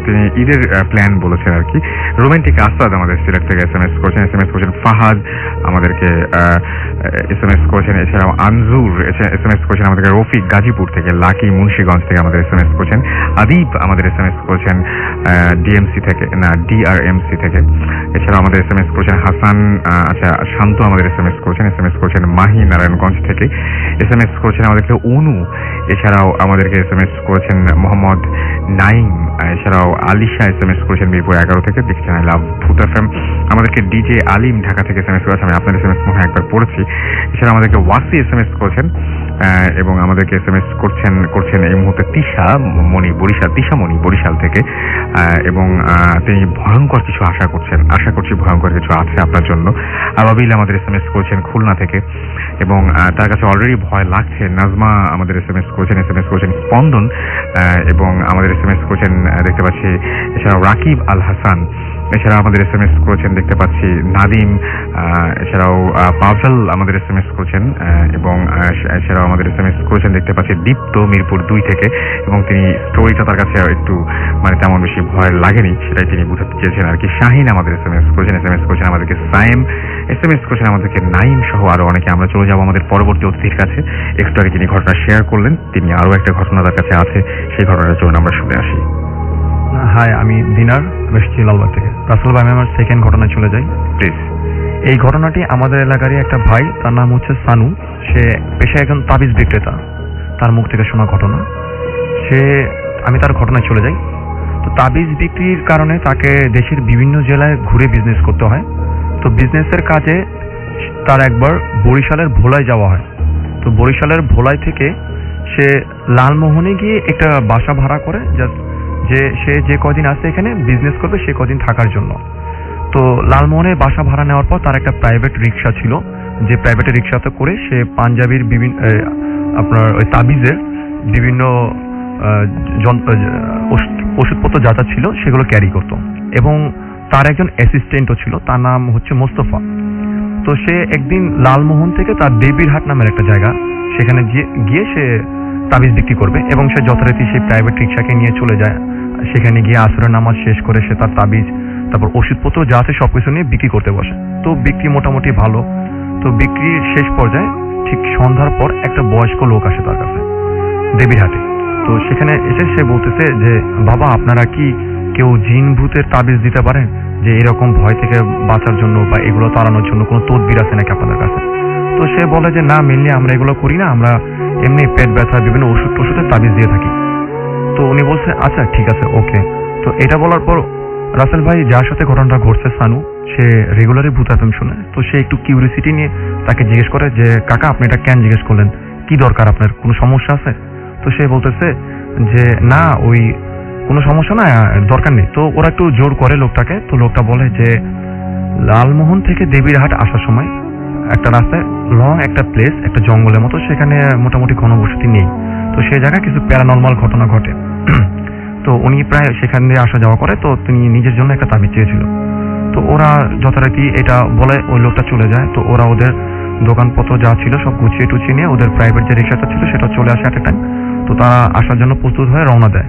তিনি ঈদের প্ল্যান বলেছেন আর কি। রোমান্টিক আসাদ আমাদের সিলেট থেকে SMS করেছেন ফাহাদ আমাদেরকে SMS করেছেন। এছাড়াও আনজুর SMS করেছেন আমাদেরকে। রফিক গাজীপুর থেকে, লাকি মুন্সিগঞ্জ থেকে আমাদের SMS করেছেন। আদিব আমাদের SMS করেছেন DRMC থেকে। এছাড়াও আমাদের SMS করেছেন হাসান শান্ত আমাদের SMS করেছেন মাহি নারায়ণগঞ্জ থেকে। SMS করেছেন আমাদেরকে অনু। এছাড়াও আমাদেরকে SMS করেছেন মোহাম্মদ নাইম। এছাড়াও আলিশা SMS করেছেন মিরপুর 11 থেকে। দেখছেন আই লাভ ভূত FM। আমাদেরকে ডিজে আলিম ঢাকা থেকে SMS করেছেন। আমি আপনার SMS মনে হয় একবার পড়েছি। এছাড়া আমাদেরকে ওয়াসি SMS করেছেন এবং আমাদেরকে SMS করছেন এই মুহূর্তে তিশা মণি বরিশাল থেকে। এবং তিনি ভয়ঙ্কর কিছু আশা করছি ভয়ঙ্কর কিছু আছে আপনার জন্য। আবাবিল আমাদের SMS করেছেন খুলনা থেকে এবং তার কাছে অলরেডি ভয় লাগছে। নাজমা আমাদের SMS করেছেন স্পন্দন এবং আমাদের SMS করেছেন দেখতে পাচ্ছি। এছাড়াও রাকিব আল হাসান। এছাড়া আমাদের SMS করেছেন দেখতে পাচ্ছি নাদিম। এছাড়াও পাভেল আমাদের SMS করেছেন এবং এছাড়াও আমাদের SMS করেছেন দেখতে পাচ্ছি দীপ্ত মিরপুর 2 থেকে এবং তিনি স্টোরিটা তার কাছে একটু মানে তেমন বেশি ভয় লাগেনি সেটাই তিনি বুঝাতে চেয়েছেন আর কি। শাহিন আমাদের SMS করেছেন আমাদেরকে। সাইম SMS করেছেন আমাদেরকে। নাইম সহ আরো অনেকে। আমরা চলে যাবো আমাদের পরবর্তী অতিথির কাছে। একটু আগে তিনি ঘটনা শেয়ার করলেন, তিনি আরো একটা ঘটনা তার কাছে আছে, সেই ঘটনাটা চলুন আমরা শুনে আসি। হাই, আমি দিনার, বেশি লালবাগ থেকে। রাসেল ভাই, আমি আমার সেকেন্ড ঘটনায় চলে যাই প্লিজ। এই ঘটনাটি আমাদের এলাকারই একটা ভাই, তার নাম হচ্ছে সানু। সে পেশায় একজন তাবিজ বিক্রেতা। তার মুখ থেকে শোনা ঘটনা। আমি তার ঘটনায় চলে যাই। তো তাবিজ বিক্রির কারণে তাকে দেশের বিভিন্ন জেলায় ঘুরে বিজনেস করতে হয়। তো বিজনেসের কাজে তার একবার বরিশালের ভোলায় যাওয়া হয়। তো বরিশালের ভোলায় থেকে সে লালমোহনে গিয়ে একটা বাসা ভাড়া করে, জাস্ট যে সে যে কদিন আসে এখানে বিজনেস করবে সে কদিন থাকার জন্য। তো লালমোহনে বাসা ভাড়া নেওয়ার পর তার একটা প্রাইভেট রিক্সা ছিল, যে প্রাইভেট রিক্সাতে করে সে পাঞ্জাবির বিভিন্ন আপনার ওই তাবিজের বিভিন্ন ওষুধপত্র যা যা ছিল সেগুলো ক্যারি করতো, এবং তার একজন অ্যাসিস্ট্যান্টও ছিল, তার নাম হচ্ছে মোস্তফা। তো সে একদিন লালমোহন থেকে তার দেবীরহাট নামের একটা জায়গা, সেখানে গিয়ে সে তাবিজ বিক্রি করবে, এবং সে যথারীতি সেই প্রাইভেট রিক্সাকে নিয়ে চলে যায়। সেখানে গিয়ে আসরের নামাজ শেষ করে সে তার তাবিজ তারপর ওষুধপত্র যা আছে সবকিছু নিয়ে বিক্রি করতে বসে। তো বিক্রি মোটামুটি ভালো। তো বিক্রির শেষ পর্যায়ে ঠিক সন্ধ্যার পর একটা বয়স্ক লোক আসে তার কাছে দেবীরহাটে। তো সেখানে এসে সে বলতেছে যে বাবা, আপনারা কি কেউ জিন ভূতের তাবিজ দিতে পারেন, যে এরকম ভয় থেকে বাঁচার জন্য বা এগুলো তাড়ানোর জন্য কোনো তদবির আছে নাকি আপনাদের কাছে? তো সে বলে যে না, মেনলি আমরা এগুলো করি না, আমরা এমনি পেট ব্যথা বিভিন্ন ওষুধ টষুধের তাবিজ দিয়ে থাকি। তো উনি বলছে আচ্ছা ঠিক আছে, ওকে। তো এটা বলার পর রাসেল ভাই, যার সাথে ঘটনাটা ঘটছে সানু, সে রেগুলারই ভূত এফএম শুনে। তো সে একটু কিউরিসিটি নিয়ে তাকে জিজ্ঞেস করে যে কাকা, আপনি এটা কেন জিজ্ঞেস করলেন, কি দরকার আপনার, কোনো সমস্যা আছে? তো সে বলতেছে যে না, ওই কোনো সমস্যা না, দরকার নেই। তো ওরা একটু জোর করে লোকটাকে। তো লোকটা বলে যে লালমোহন থেকে দেবীরহাট আসার সময় একটা রাস্তায় লং একটা প্লেস, একটা জঙ্গলের মতো, সেখানে মোটামুটি ঘনবসতি নেই। তো সেই জায়গায় কিছু প্যারানর্মাল ঘটনা ঘটে। তো উনি প্রায় সেখান দিয়ে আসা যাওয়া করে। তো তিনি নিজের জন্য একটা তাবিজ চেয়েছিল। তো ওরা যথারীতি এটা বলে ওই লোকটা চলে যায়। তো ওরা ওদের দোকানপত্র যা ছিল সব গুছিয়ে টুছিয়ে নিয়ে ওদের প্রাইভেট যে রিক্সাটা ছিল সেটা চলে আসে একটা টাইম। তো তারা আসার জন্য প্রস্তুত হয়ে রওনা দেয়।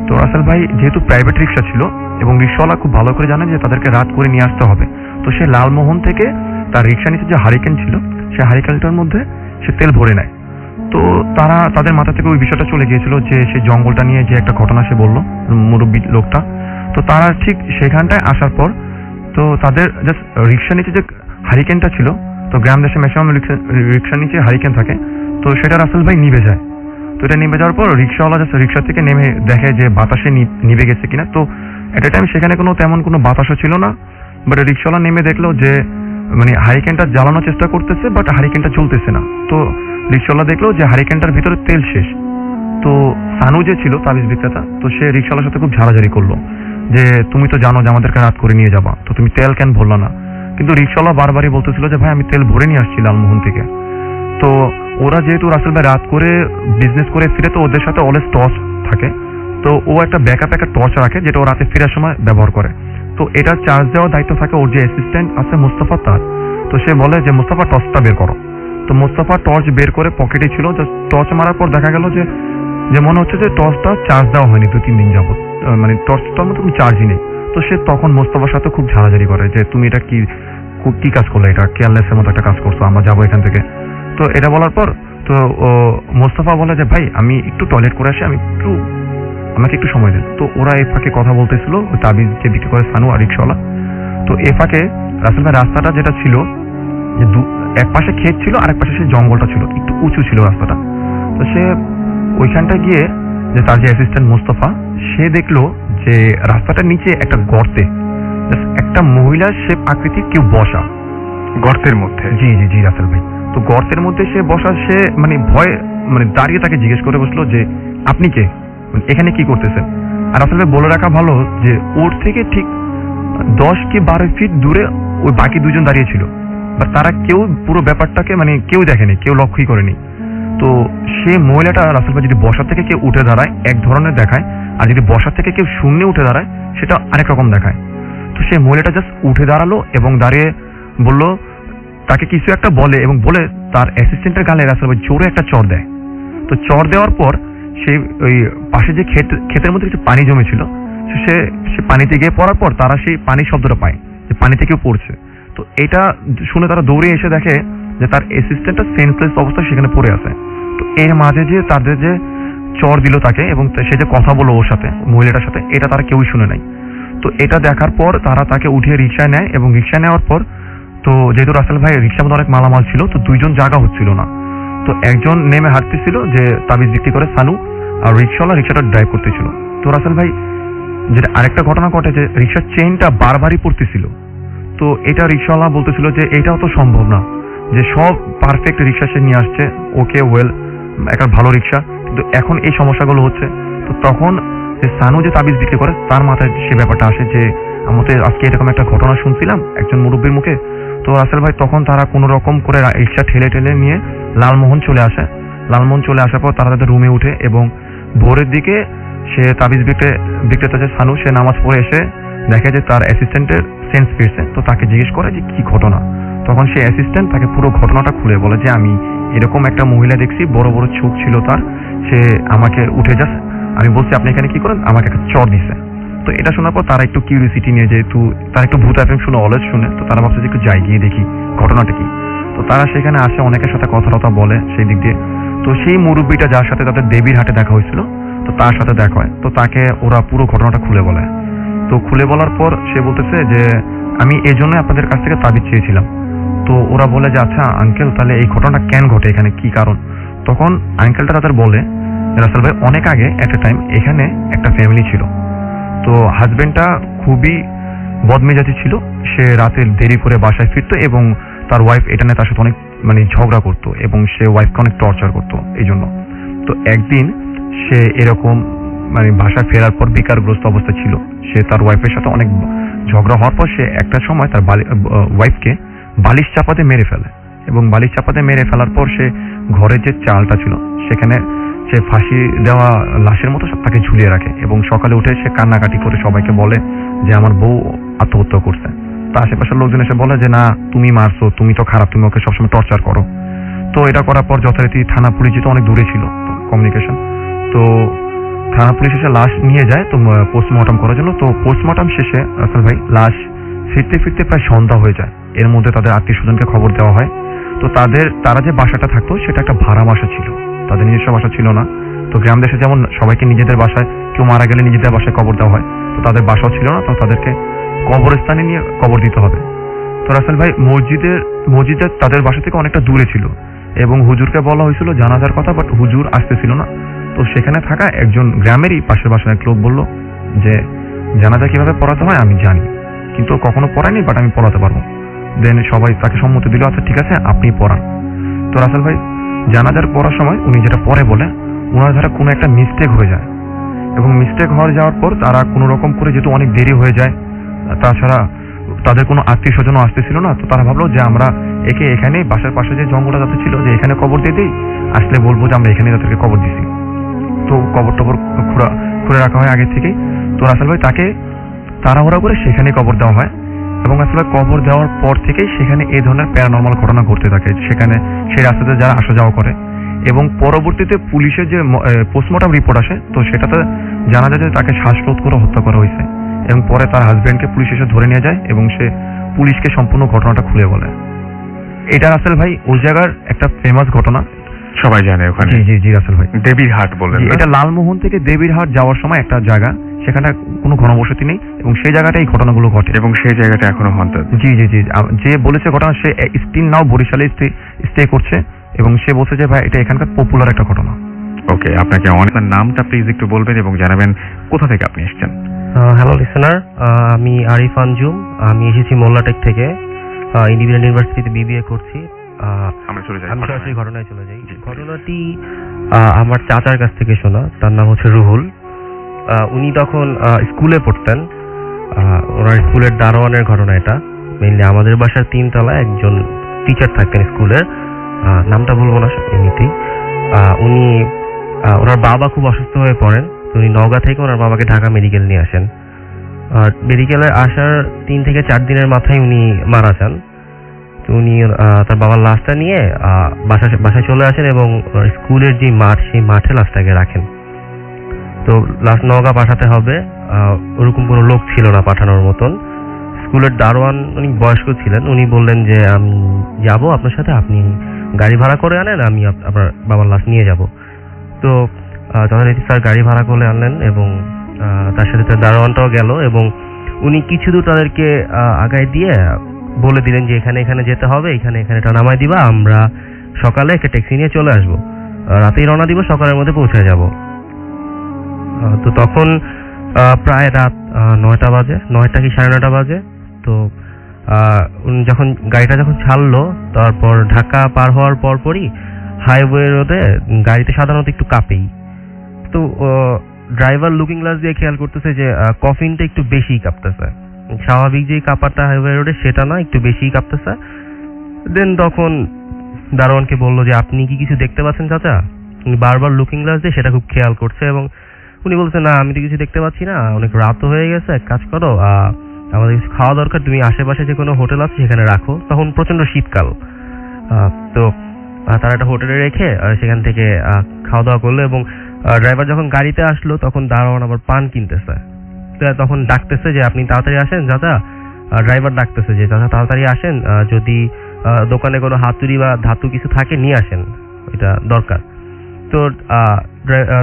তো রাসেল ভাই, যেহেতু প্রাইভেট রিক্সা ছিল এবং রিক্সাওয়ালা খুব ভালো করে জানে যে তাদেরকে রাত করে নিয়ে আসতে হবে, তো সে লালমোহন থেকে তার রিক্সা নিচে যে হারিকেন ছিল সেই হারিকেনটার মধ্যে সে তেল ভরে নেয়। তো তাদের মাথা থেকে ওই বিষয়টা চলে গিয়েছিল যে সেই জঙ্গলটা নিয়ে যে একটা ঘটনা সে বললো মুরব্বী লোকটা। তো তারা ঠিক সেখানটায় আসার পর তো তাদের জাস্ট রিক্সা নিচে যে হারিকেনটা ছিল, তো গ্রাম দেশে ম্যাক্সিমাম রিক্সার নিচে হারিকেন থাকে, তো সেটা রাসেল ভাই নিভে যায়। তো এটা নিভে যাওয়ার পর রিক্সাওয়ালা জাস্ট রিক্সা থেকে নেমে দেখে যে বাতাসে নিভে গেছে কিনা। তো এট এ টাইম সেখানে তেমন কোনো বাতাসও ছিল না, বাট রিক্সাওয়ালা নেমে দেখলো যে মানে হারিকেনটা জ্বালানোর চেষ্টা করতেছে, বাট হারিকেনটা চলতেছে না। তো রিক্সাওয়ালা দেখলো যে হারিকেনটার ভিতরে তেল শেষ। তো সানু যে ছিল তাবিজ বিক্রেতা, তো সে রিক্সাওয়ালার সাথে খুব ঝাড়াঝাড়ি করলো যে তুমি তো জানো যে আমাদেরকে রাত করে নিয়ে যাবা, তো তুমি তেল কেন ভরলা না? কিন্তু রিক্সাওয়ালা বারবারই বলতেছিল যে ভাই, আমি তেল ভরে নিয়ে আসছি লালমোহন থেকে। তো ওরা যেহেতু রাসেল ভাই রাত করে বিজনেস করে ফিরে, তো ওদের সাথে অলওয়েজ টর্চ থাকে। তো ও একটা ব্যাকআপ একটা টর্চ রাখে যেটা ও রাতে ফেরার সময় ব্যবহার করে। তো এটা চার্জ দেওয়ার দায়িত্ব থাকে ওর যে অ্যাসিস্ট্যান্ট আছে মোস্তফা তার। তো সে বলে যে মোস্তফা টর্চটা বের করো। তো মোস্তফা টর্চ বের করে পকেটে ছিল। টর্চ মারার পর দেখা গেল যে মনে হচ্ছে যে টর্চটা চার্জ দেওয়া হয়নি 2-3 দিন যাবত, মানে টর্চটার মধ্যে কোনো চার্জই নেই। তো সে তখন মোস্তফার সাথে খুব ঝাড়াঝাড়ি করে যে তুমি এটা কি কাজ করলে, এটা কেয়ারলেসের মতো একটা কাজ করছো, আমরা যাবো এখান থেকে। তো এটা বলার পর তো মোস্তফা বলে যে ভাই, আমি একটু টয়লেট করে আসি, আমাকে একটু সময় দেন। তো ওরা এ ফাঁকে কথা বলতেছিল, ওই তাবিজ যে বিক্রি করে সানু আর রিক্সাওয়ালা। তো এ ফাঁকে রাসেল ভাই রাস্তাটা যেটা ছিল যে এক পাশে ক্ষেত ছিল আর এক পাশে সেই জঙ্গলটা ছিল, একটু উঁচু ছিল রাস্তাটা। তো সে ওইখানটায় গিয়ে যে তার যে অ্যাসিস্ট্যান্ট মোস্তফা, সে দেখলো যে রাস্তাটার নিচে একটা গর্তে একটা মহিলার শেপ আকৃতির কেউ বসা, গর্তের মধ্যে। জি জি জি রাসেল ভাই। তো গর্তের মধ্যে সে বসা, সে মানে ভয়ে দাঁড়িয়ে তাকে জিজ্ঞেস করে বসলো যে আপনি কে, এখানে কি করতেছেন? আর রাসেল ভাই বলে রাখা ভালো যে ওর থেকে ঠিক 10 কি 12 ফিট দূরে ওই বাকি দুজন দাঁড়িয়ে ছিল, বাট তারা কেউ পুরো ব্যাপারটাকে কেউ দেখেনি, কেউ লক্ষ্যই করেনি। তো সে মহিলাটা রাসেল ভাই যদি বসার থেকে কেউ উঠে দাঁড়ায় এক ধরনের দেখায়, আর যদি বসার থেকে কেউ শূন্যে উঠে দাঁড়ায় সেটা আরেক রকম দেখায়। তো সেই মহিলাটা জাস্ট উঠে দাঁড়ালো এবং দাঁড়িয়ে বলল, তাকে কিছু একটা বলে এবং বলে তার অ্যাসিস্ট্যান্টের গালে রাসেল ভাই জোরে একটা চড় দেয়। তো চড় দেওয়ার পর সেই ওই পাশে যে ক্ষেতের মধ্যে কিছু পানি জমেছিল, সে পানিতে গিয়ে পড়ার পর তারা সেই পানির শব্দটা পায় যে পানি থেকেও পড়ছে। তো এটা শুনে তারা দৌড়ে এসে দেখে যে তার অ্যাসিস্ট্যান্টটা সেন্সলেস অবস্থায় সেখানে পড়ে আছে। তো এর মাঝে যে তাদের যে চড় দিল তাকে এবং সে যে কথা বললো ওর সাথে, মহিলাটার সাথে, এটা তারা কেউই শুনে নাই। তো এটা দেখার পর তারা তাকে উঠিয়ে রিক্সায় নেয় এবং রিক্সায় নেওয়ার পর তো যেহেতু রাসেল ভাই রিক্সার মধ্যে অনেক মালামাল ছিল, তো দুইজন জায়গা হচ্ছিল না। তো একজন নেমে হাঁটতেছিল যে তাবিজ বিক্রি করে সানু, আর রিক্সাওয়ালা রিক্সাটা ড্রাইভ করতেছিল। তো রাসেল ভাই যেটা আরেকটা ঘটনা ঘটে যে রিক্সার চেইনটা বারবারই পড়তেছিল। তো এটা রিক্সাওয়ালা বলতেছিল যে এটাও তো সম্ভব না যে সব পারফেক্ট রিক্সা সে নিয়ে আসছে, ওকে ওয়েল একটা ভালো রিক্সা, কিন্তু এখন এই সমস্যাগুলো হচ্ছে। তো তখন যে সানু যে তাবিজ বিক্রি করে তার মাথায় সে ব্যাপারটা আসে যে আমাদের আজকে এরকম একটা ঘটনা শুনছিলাম একজন মুরব্বীর মুখে। তো রাসেল ভাই তখন তারা কোনো রকম করে রিক্সা ঠেলে ঠেলে নিয়ে লালমোহন চলে আসে। লালমোহন চলে আসার পর তারা তাদের রুমে উঠে এবং ভোরের দিকে সে তাবিজ বিক্রেতা যে সানু সে নামাজ পড়ে এসে দেখে যে তার অ্যাসিস্ট্যান্টের সেন্স ফিরছে। তো তাকে জিজ্ঞেস করে যে কি ঘটনা। তখন সে অ্যাসিস্ট্যান্ট তাকে পুরো ঘটনাটা খুলে বলে যে আমি এরকম একটা মহিলা দেখছি, বড় বড় চোখ ছিল তার, সে আমাকে উঠে যাচ্ছে, আমি বলছি আপনি এখানে কি করেন, আমাকে একটা চড় দিছে। তো এটা শোনার পর তারা একটু কিউরিয়াসিটি নিয়ে, যেহেতু তারা একটু ভূত এফএম শুনে অলওয়েজ শুনে, তো তারা ভাবছে যে একটু যাই গিয়ে দেখি ঘটনাটা কি। তো তারা সেখানে আসে, অনেকের সাথে কথা বলে সেই দিক দিয়ে। তো সেই মুরব্বীটা যার সাথে তাদের দেবীর হাটে দেখা হয়েছিল, তো তার সাথে দেখা হয়। তো তাকে ওরা পুরো ঘটনাটা খুলে বলে। তো খুলে বলার পর সে বলতেছে যে আমি এই জন্য আপনাদের কাছ থেকে তাবিজ চেয়েছিলাম। তো ওরা বলে যে আচ্ছা আঙ্কেল, তাহলে এই ঘটনাটা কেন ঘটে, এখানে কি কারণ। তখন আঙ্কেলটা তাদের বলে রাসেল ভাই অনেক আগে একটা টাইম এখানে একটা ফ্যামিলি ছিল। তো হাজবেন্ডটা খুবই বদমেজাজি ছিল, সে রাতে দেরি করে বাসায় ফিরতো এবং তার ওয়াইফ এটা নিয়ে তার সাথে অনেক ঝগড়া করতো এবং সে ওয়াইফকে অনেক টর্চার করতো এই জন্য। তো একদিন সে এরকম বাসায় ফেরার পর বিকারগ্রস্ত অবস্থা ছিল, সে তার ওয়াইফের সাথে অনেক ঝগড়া হওয়ার পর সে একটা সময় তার ওয়াইফকে বালিশ চাপাতে মেরে ফেলে এবং বালিশ চাপাতে মেরে ফেলার পর সে ঘরে যে চালটা ছিল সেখানে সে ফাঁসি দেওয়া লাশের মতো তাকে ঝুলিয়ে রাখে এবং সকালে উঠে সে কান্নাকাটি করে সবাইকে বলে যে আমার বউ আত্মহত্যা করছে। তো আশেপাশের লোকজন এসে বলে যে না তুমি মারছো, তুমি তো খারাপ, তুমি ওকে সবসময় টর্চার করো। তো এটা করার পর যথারীতি থানা পুলিশ যেটা অনেক দূরে ছিল কমিউনিকেশন, তো থানা পুলিশ এসে লাশ নিয়ে যায় তো পোস্টমর্টম করার জন্য। তো পোস্টমর্টম শেষে রাসেল ভাই লাশ ফিরতে ফিরতে প্রায় সন্ধ্যা হয়ে যায়। এর মধ্যে তাদের আত্মীয় স্বজনকে খবর দেওয়া হয়। তো তারা যে বাসাটা থাকতো সেটা একটা ভাড়া বাসা ছিল, তাদের নিজস্ব বাসা ছিল না। তো গ্রাম দেশে যেমন সবাইকে নিজেদের বাসায়, কেউ মারা গেলে নিজেদের বাসায় কবর দেওয়া হয়, তো তাদের বাসাও ছিল না, তো তাদেরকে কবরস্থানে নিয়ে কবর দিতে হবে। তো রাসেল ভাই মসজিদের তাদের বাসা থেকে অনেকটা দূরে ছিল এবং হুজুরকে বলা হয়েছিল জানাজার কথা, বাট হুজুর আসতেছিল না। তো সেখানে থাকা একজন গ্রামেরই পাশের বাসার এক লোক বলল যে জানাজা কিভাবে পড়াতে হয় আমি জানি, কিন্তু কখনো পড়ায়নি, বাট আমি পড়াতে পারবো। দেন সবাই তাকে সম্মতি দিল, আচ্ছা ঠিক আছে আপনি পড়ান। তো রাসেল ভাই জানাজার পড়ার সময় উনি যেটা পরে বলে, ওনার ধারা কোনো একটা মিস্টেক হয়ে যায় এবং মিস্টেক হয়ে যাওয়ার পর তারা কোনো রকম করে, যেহেতু অনেক দেরি হয়ে যায়, তাছাড়া তাদের কোনো আত্মীয় স্বজনও আসতেছিল না, তো তারা ভাবলো যে আমরা একে এখানেই বাসার পাশে যে জঙ্গলটা যাতে ছিল যে এখানে কবর দিয়ে দিই, আসলে বলবো যে আমরা এখানে তাদেরকে কবর দিছি। তো কবর টবর খুঁড়ে রাখা হয় আগে থেকেই। তো রাসেল ভাই তাকে তাড়াহুড়া করে সেখানে কবর দেওয়া হয় এবং আসলে কবর দেওয়ার পর থেকেই সেখানে এই ধরনের প্যারানর্মাল ঘটনা ঘটতে থাকে। সেখানে সেই রাস্তাতে যারা আসা যাওয়া করে এবং পরবর্তীতে পুলিশের যে পোস্টমর্টম রিপোর্ট আসে, তো সেটাতে জানা যায় যে তাকে শ্বাসরোধ করে হত্যা করা হয়েছে এবং পরে তার হাজবেন্ডকে পুলিশ এসে ধরে নিয়ে যায় এবং সে পুলিশকে সম্পূর্ণ ঘটনাটা খুলে বলে। এটা রাসেল ভাই ওই জায়গার একটা ফেমাস ঘটনা, সবাই জানে ওখানে। জি জি জি রাসেল ভাই, দেবীর হাট বলেন। এটা লালমোহন থেকে দেবীর হাট যাওয়ার সময় একটা জায়গা, সেখানে কোনো ঘনবসতি নেই এবং সেই জায়গাটাই এই ঘটনাগুলো ঘটে এবং সেই জায়গাটা এখনো হন্টেড। জি জি জি, যে বলেছে ঘটনা সে স্টিল নাও বরিশালে স্টে করছে এবং সে বলছে যে ভাই এটা এখানকার পপুলার একটা ঘটনা। ওকে, আপনাকে অনেক, নামটা প্লিজ একটু বলবেন এবং জানাবেন কোথা থেকে আপনি এসেছেন। হ্যালো লিসেনার, আমি আরিফ আঞ্জুম, আমি এসেছি মোল্লাটেক থেকে, ইন্ডিপেন্ডেন্ট ইউনিভার্সিটিতে বিবিএ করছি। আমরা চলে যাই, আমি সরাসরি ঘটনায় চলে যাই। ঘটনাটি আমার চাচার কাছ থেকে শোনা, তার নাম হচ্ছে রুহুল। উনি তখন স্কুলে পড়তেন, ওনার স্কুলের দারোয়ানের ঘটনা এটা। মেইনলি আমাদের বাসার 3 তলায় একজন টিচার থাকতেন স্কুলের, নামটা বলবো না এমনিতেই। উনি ওনার বাবা খুব অসুস্থ হয়ে পড়েন, তো উনি নওগাঁ থেকে ওনার বাবাকে ঢাকা মেডিকেল নিয়ে আসেন। মেডিকেলে আসার 3 থেকে 4 দিনের মাথায় উনি মারা যান। তো উনি তার বাবার লাশটা নিয়ে বাসায় চলে আসেন এবং স্কুলের যে মাঠ, সেই মাঠে লাশটাকে রাখেন। তো লাশ নওগাঁ পাঠাতে হবে, ওরকম কোনো লোক ছিল না পাঠানোর মতন। স্কুলের দারোয়ান উনি বয়স্ক ছিলেন, উনি বললেন যে আমি যাব আপনার সাথে, আপনি গাড়ি ভাড়া করে আনেন, আমি আপনার বাবার লাশ নিয়ে যাব। তো যথারীতি স্যার গাড়ি ভাড়া করে আনলেন এবং তার সাথে তার দারোয়ানটাও গেল এবং উনি কিছু দূর তাদেরকে আগায় দিয়ে বলে দিলেন যে এখানে এখানে যেতে হবে, এখানে এটা নামায় দিবা, আমরা সকালে একটা ট্যাক্সি নিয়ে চলে আসবো, রাতেই রওনা দিব, সকালের মধ্যে পৌঁছে যাব। তো তখন প্রায় রাত 9টা বাজে, 9টা কি 9:30 বাজে। তো যখন গাড়িটা ছাড়লো, তারপর ঢাকা পার হওয়ার পরপরই হাইওয়ে রোডে গাড়িতে সাধারণত একটু কাঁপেই, তো ড্রাইভার লুকিং গ্লাস দিয়ে খেয়াল করতেছে যে কফিনটা একটু বেশিই কাঁপতেছে। স্বাভাবিক যে কাঁপাটা হাইওয়ে রোডে সেটা না, একটু বেশিই কাঁপতেছে। দেন তখন দারোয়ানকে বললো যে আপনি কি কিছু দেখতে পাচ্ছেন চাচা? উনি বারবার লুকিং গ্লাস দিয়ে সেটা খুব খেয়াল করছে এবং উনি বলছে না আমি তো কিছু দেখতে পাচ্ছি না, অনেক রাতও হয়ে গেছে, এক কাজ করো আমাদের কিছু খাওয়া দরকার, তুমি আশেপাশে যে কোনো হোটেল আছে সেখানে রাখো। তখন প্রচন্ড শীতকাল, তো তারা একটা হোটেলে রেখে সেখান থেকে খাওয়া দাওয়া করলো এবং ড্রাইভার যখন গাড়িতে আসলো তখন দারোয়ান আবার পান কিনতেছে। তখন ডাকতেছে যে আপনি তাড়াতাড়ি আসেন চাচা, ড্রাইভার ডাকতেছে যে চাচা তাড়াতাড়ি আসেন, যদি দোকানে কোনো হাতুড়ি বা ধাতু কিছু থাকে নিয়ে আসেন, এটা দরকার। তো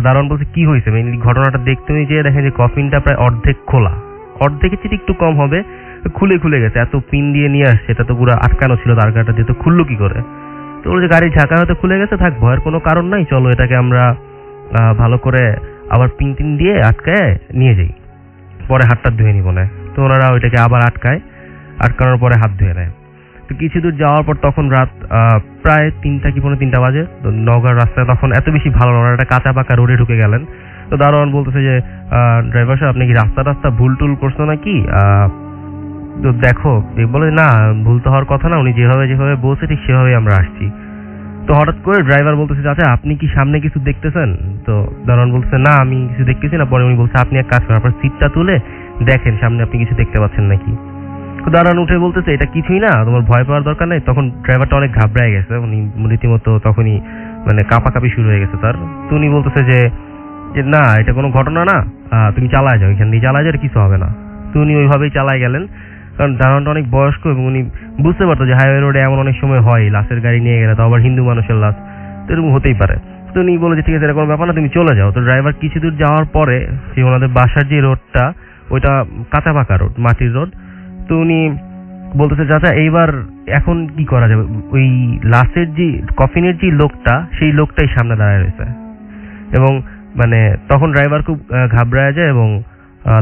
দারোয়ান বলছে কি হয়েছে, মেইনলি ঘটনাটা দেখতে যেয়ে দেখেন যে কফিনটা প্রায় অর্ধেক খোলা, অর্ধেকের চেয়ে একটু কম হবে, খুলে গেছে। এত পিন দিয়ে নিয়ে আসছে, এটা তো পুরো আটকানো ছিল তার কাটা দিয়ে, তো খুললো কি করে? তো বলছে গাড়ির ঝাঁকা হয়তো খুলে গেছে, থাক ভয়ের কোনো কারণ নাই, চলো এটাকে আমরা ভালো করে আবার পিন টিন দিয়ে আটকায় নিয়ে যাই, পরে হাতটা ধুয়ে নিব না। তো ওনারা ওইটাকে আবার আটকানোর পরে হাত ধুয়ে নেয়। তো কিছু দূর যাওয়ার পর তখন রাত প্রায় 3টা কি 3:45 বাজে। তো নওগাঁর রাস্তায় তখন এত বেশি ভালো না, একটা কাঁচা পাকা রোডে ঢুকে গেলেন। তো দারোয়ান বলতেছে যে ড্রাইভার সাহেব আপনি কি রাস্তা ভুল টুল করছো নাকি? তো দেখো বলে না, ভুল তো হওয়ার কথা না, উনি যেভাবে বলছে ঠিক সেভাবেই আমরা আসছি। তো হঠাৎ করে ড্রাইভার বলতেছে আচ্ছা আপনি কি সামনে কিছু দেখতেছেন? তো দারোয়ান বলছে না আমি কিছু দেখতেছি না। পরে উনি বলছে আপনি এক কাজ করেন, আপনার সিটটা তুলে দেখেন সামনে আপনি কিছু দেখতে পাচ্ছেন নাকি। তো দারোয়ান উঠে বলতেছে এটা কিছুই না, তোমার ভয় পাওয়ার দরকার নেই। তখন ড্রাইভারটা অনেক ঘাবড়ায় গেছে, উনি রীতিমতো তখনই মানে কাঁপাকাঁপি শুরু হয়ে গেছে তার। তো উনি বলতেছে যে না এটা কোনো ঘটনা না, তুমি চালায় যাও, এখান দিয়ে চালায় যাও, কিছু হবে না। তো উনি ওইভাবেই চালায় গেলেন, কারণ দারোয়ানটা অনেক বয়স্ক এবং উনি বুঝতে পারতো যে হাইওয়ে রোডে এমন অনেক সময় হয় লাশের গাড়ি নিয়ে গেলে, তো আবার হিন্দু মানুষের লাশ, তো এরকম হতেই পারে। তো উনি বলে যে ঠিক আছে এটা কোনো ব্যাপার না, তুমি চলে যাও। তো ড্রাইভার কিছু দূর যাওয়ার পরে যে ওনাদের বাসার যে রোডটা ওইটা কাঁচা পাকা রোড, মাটির রোড। তো উনি বলতেছে চাচা এইবার এখন কি করা যাবে? ওই লাশের যে কফিনের যে লোকটা, সেই লোকটাই সামনে দাঁড়ায় রয়েছে এবং মানে তখন ড্রাইভার খুব ঘাবড়ায় যায় এবং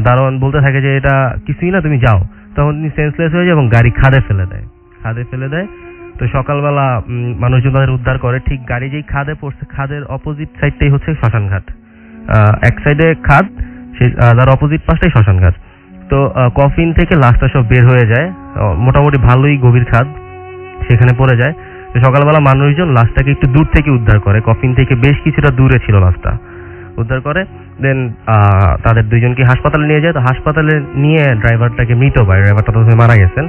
দারোয়ান বলতে থাকে যে এটা কিছুই না, তুমি যাও। তখন তিনি সেন্সলেস হয়ে যায় এবং গাড়ি খাদে ফেলে দেয়। তো সকালবেলা মানুষজন তাদের উদ্ধার করে। ঠিক গাড়ি যেই খাদে পড়ছে, খাদের অপোজিট সাইডটাই হচ্ছে শ্মশানঘাট, এক সাইডে খাদ, সেই তার অপোজিট পাশটাই শ্মশানঘাট। তো কফিন থেকে লাশটা সব বের হয়ে যায়, মোটামুটি ভালোই গভীর খাদ, সেখানে পড়ে যায়। তো সকালবেলা মানুষজন লাশটাকে একটু দূর থেকে উদ্ধার করে, কফিন থেকে বেশ কিছুটা দূরে ছিল লাশটা, উদ্ধার করে। দেন তাদের দুইজনকে হাসপাতালে নিয়ে যায়। তো হাসপাতালে নিয়ে ড্রাইভারটাকে মৃত পায়, ড্রাইভারটা তো মারা গেছেন।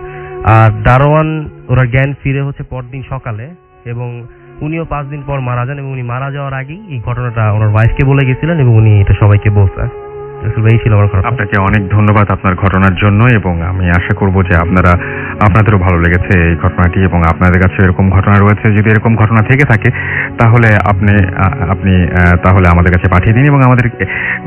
আর দারোয়ান ওরা জ্ঞান ফিরে হচ্ছে পরদিন সকালে এবং উনিও 5 দিন পর মারা যান এবং উনি মারা যাওয়ার আগেই এই ঘটনাটা ওনার ওয়াইফকে বলে গেছিলেন এবং উনি এটা সবাইকে বলছে। এই ছিল আমার ঘটনা। আপনাকে অনেক ধন্যবাদ আপনার ঘটনার জন্য এবং আমি আশা করব যে আপনাদেরও ভালো লেগেছে এই ঘটনাটি এবং আপনাদের কাছে এরকম ঘটনা রয়েছে। যদি এরকম ঘটনা থেকে থাকে তাহলে আপনি তাহলে আমাদের কাছে পাঠিয়ে দিন এবং আমাদের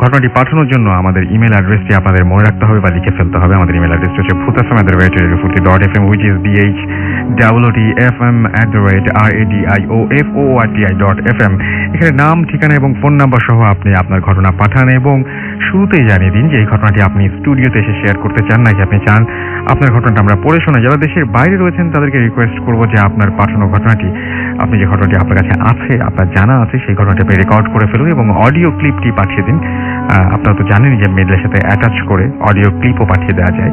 ঘটনাটি পাঠানোর জন্য আমাদের ইমেল অ্যাড্রেসটি আপনাদের মনে রাখতে হবে বা লিখে ফেলতে হবে। আমাদের ইমেল অ্যাড্রেসটি হচ্ছে bhutasam@radio40.fm which is bhdfm@radioforti.fm। এখানে নাম, ঠিকানা এবং ফোন নাম্বার সহ আপনি আপনার ঘটনা পাঠান এবং শুরুতেই জানিয়ে দিন যে এই ঘটনাটি আপনি স্টুডিওতে এসে শেয়ার করতে চান নাকি আপনি চান আপনার ঘটনাটা আমরা পড়ে শোনাই। যারা দেশের বাইরে রয়েছেন তাদেরকে রিকোয়েস্ট করব যে আপনার পাঠানো ঘটনাটি, আপনি যে ঘটনাটি আপনার কাছে আছে, আপনার জানা আছে, সেই ঘটনাটি আপনি রেকর্ড করে ফেলুন এবং অডিও ক্লিপটি পাঠিয়ে দিন। আপনারা তো জানেনই যে মেইলের সাথে অ্যাটাচ করে অডিও ক্লিপও পাঠিয়ে দেওয়া যায়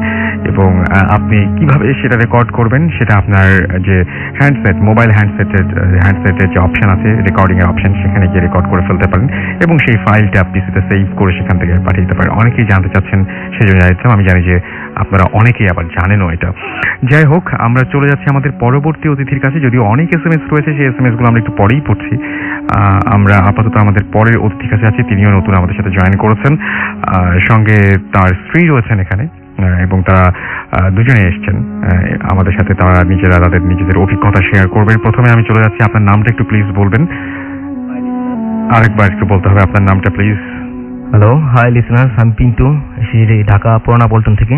এবং আপনি কিভাবে সেটা রেকর্ড করবেন সেটা আপনার যে মোবাইল হ্যান্ডসেটের যে অপশন আছে, রেকর্ডিং এর অপশন, সেখানে গিয়ে রেকর্ড করে ফেলতে পারেন এবং সেই ফাইলটা পিসিতে সেভ করে সেখান থেকে পাঠিয়ে দিতে পারেন। অনেকেই জানতে চাচ্ছেন, সেই জন্য জানাচ্ছিলাম। আমি জানি যে আপনারা অনেকেই আবার জানেনও এটা। যাই হোক, আমরা চলে যাচ্ছি আমাদের পরবর্তী অতিথির কাছে। যদিও অনেক SMS রয়েছে, সেই SMS গুলো আমরা একটু পরেই পড়ছি। আমরা আপাতত আমাদের পরের অতিথির কাছে আছি। তিনিও নতুন আমাদের সাথে জয়েন করেছেন, সঙ্গে তার স্ত্রী রয়েছেন এখানে এবং তারা দুজনে এসছেন আমাদের সাথে। তারা তাদের নিজেদের অভিজ্ঞতা শেয়ার করবেন। প্রথমে আমি চলে যাচ্ছি, আপনার নামটা একটু প্লিজ বলবেন। আরেকবার একটু বলতে হবে আপনার নামটা প্লিজ। হ্যালো, হাই লিসনার, আমি পিন্টু, এসেছি ঢাকা পুরানা পল্টন থেকে।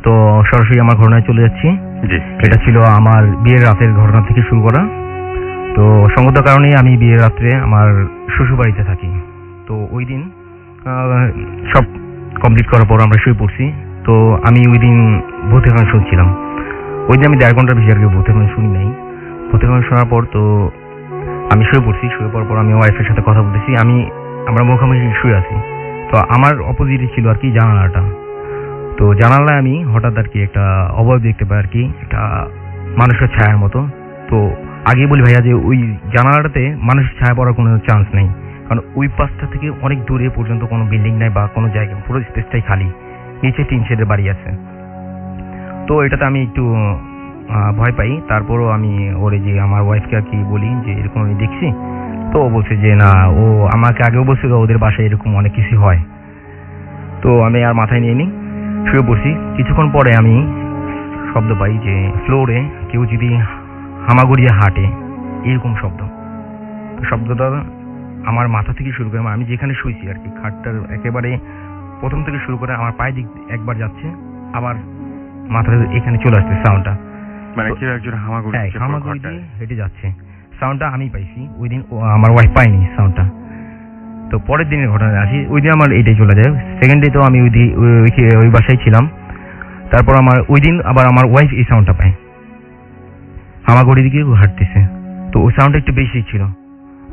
তো সরাসরি আমার ঘটনায় চলে যাচ্ছি। জি, এটা ছিল আমার বিয়ের রাতের ঘটনা থেকে শুরু করা। তো সঙ্গত কারণে আমি বিয়ের রাত্রে আমার শ্বশুরবাড়িতে থাকি। তো ওই দিন সব কমপ্লিট করার পর আমরা শুয়ে পড়ছি। তো আমি ওই দিন ভূতের গান শুনছিলাম। ওই দিন আমি 1.5 ঘন্টার বেশি আর কি ভূতের গান শুনি নাই। ভূতের গান শোনার পর তো আমি শুয়ে পড়ছি। শুয়ে পড়ার পর আমি ওয়াইফের সাথে কথা বলতেছি। আমি আমরা মুখোমুখি শুয়ে আছি। তো আমার অপোজিটে ছিল আর কি জানালাটা। তো জানালায় আমি হঠাৎ আর কি একটা অবয়ব দেখতে পাই আর কি, একটা মানুষের ছায়ার মতো। তো আগে বলি ভাইয়া যে ওই জানালাটাতে মানুষের ছায়া পড়ার কোনো চান্স নেই, কারণ ওই পাশটা থেকে অনেক দূরে পর্যন্ত কোনো বিল্ডিং নাই বা কোনো জায়গা, পুরো স্পেসটাই খালি, নিচে টিন শেডের বাড়ি আছে। তো এটাতে আমি একটু ভয় পাই। তারপরও আমি ওরে যে আমার ওয়াইফকে আর কি বলি যে এরকম আমি দেখছি। তো ও বলছে যে না, ও আমাকে আগেও বলছিল ওদের বাসায় এরকম অনেক কিছু হয়। তো আমি আর মাথায় নিয়ে নিই, শুয়ে পড়ছি। কিছুক্ষণ পরে আমি শব্দ পাই যে ফ্লোরে কেউ যদি হামাগুড়িয়ে হাঁটে, এরকম শব্দ। তো শব্দটা আমার মাথা থেকে শুরু করে, আমি যেখানে শুয়েছি আর কি খাটটার একেবারে প্রথম থেকে শুরু করে আমার পায়ের দিক একবার যাচ্ছে, আবার মাথার এখানে চলে আসছে সাউন্ডটা। মানে কেউ একজন হামাগুড়ি হ্যাঁ, হামাগুড়ি দিয়ে হেঁটে যাচ্ছে। সাউন্ডটা আমি পাইছি, ওই দিন আমার ওয়াইফ পাইনি সাউন্ডটা। তো পরের দিনের ঘটনা আসি, ওই দিন আমার এইটাই চলে যায়। সেকেন্ড ডে তো আমি ওই বাসায় ছিলাম। তারপর আমার ওই দিন আবার আমার ওয়াইফ এই সাউন্ডটা পায়, হামাগুড়ি দিকে হাঁটতেছে। তো ওই সাউন্ডটা একটু বেশি ছিল।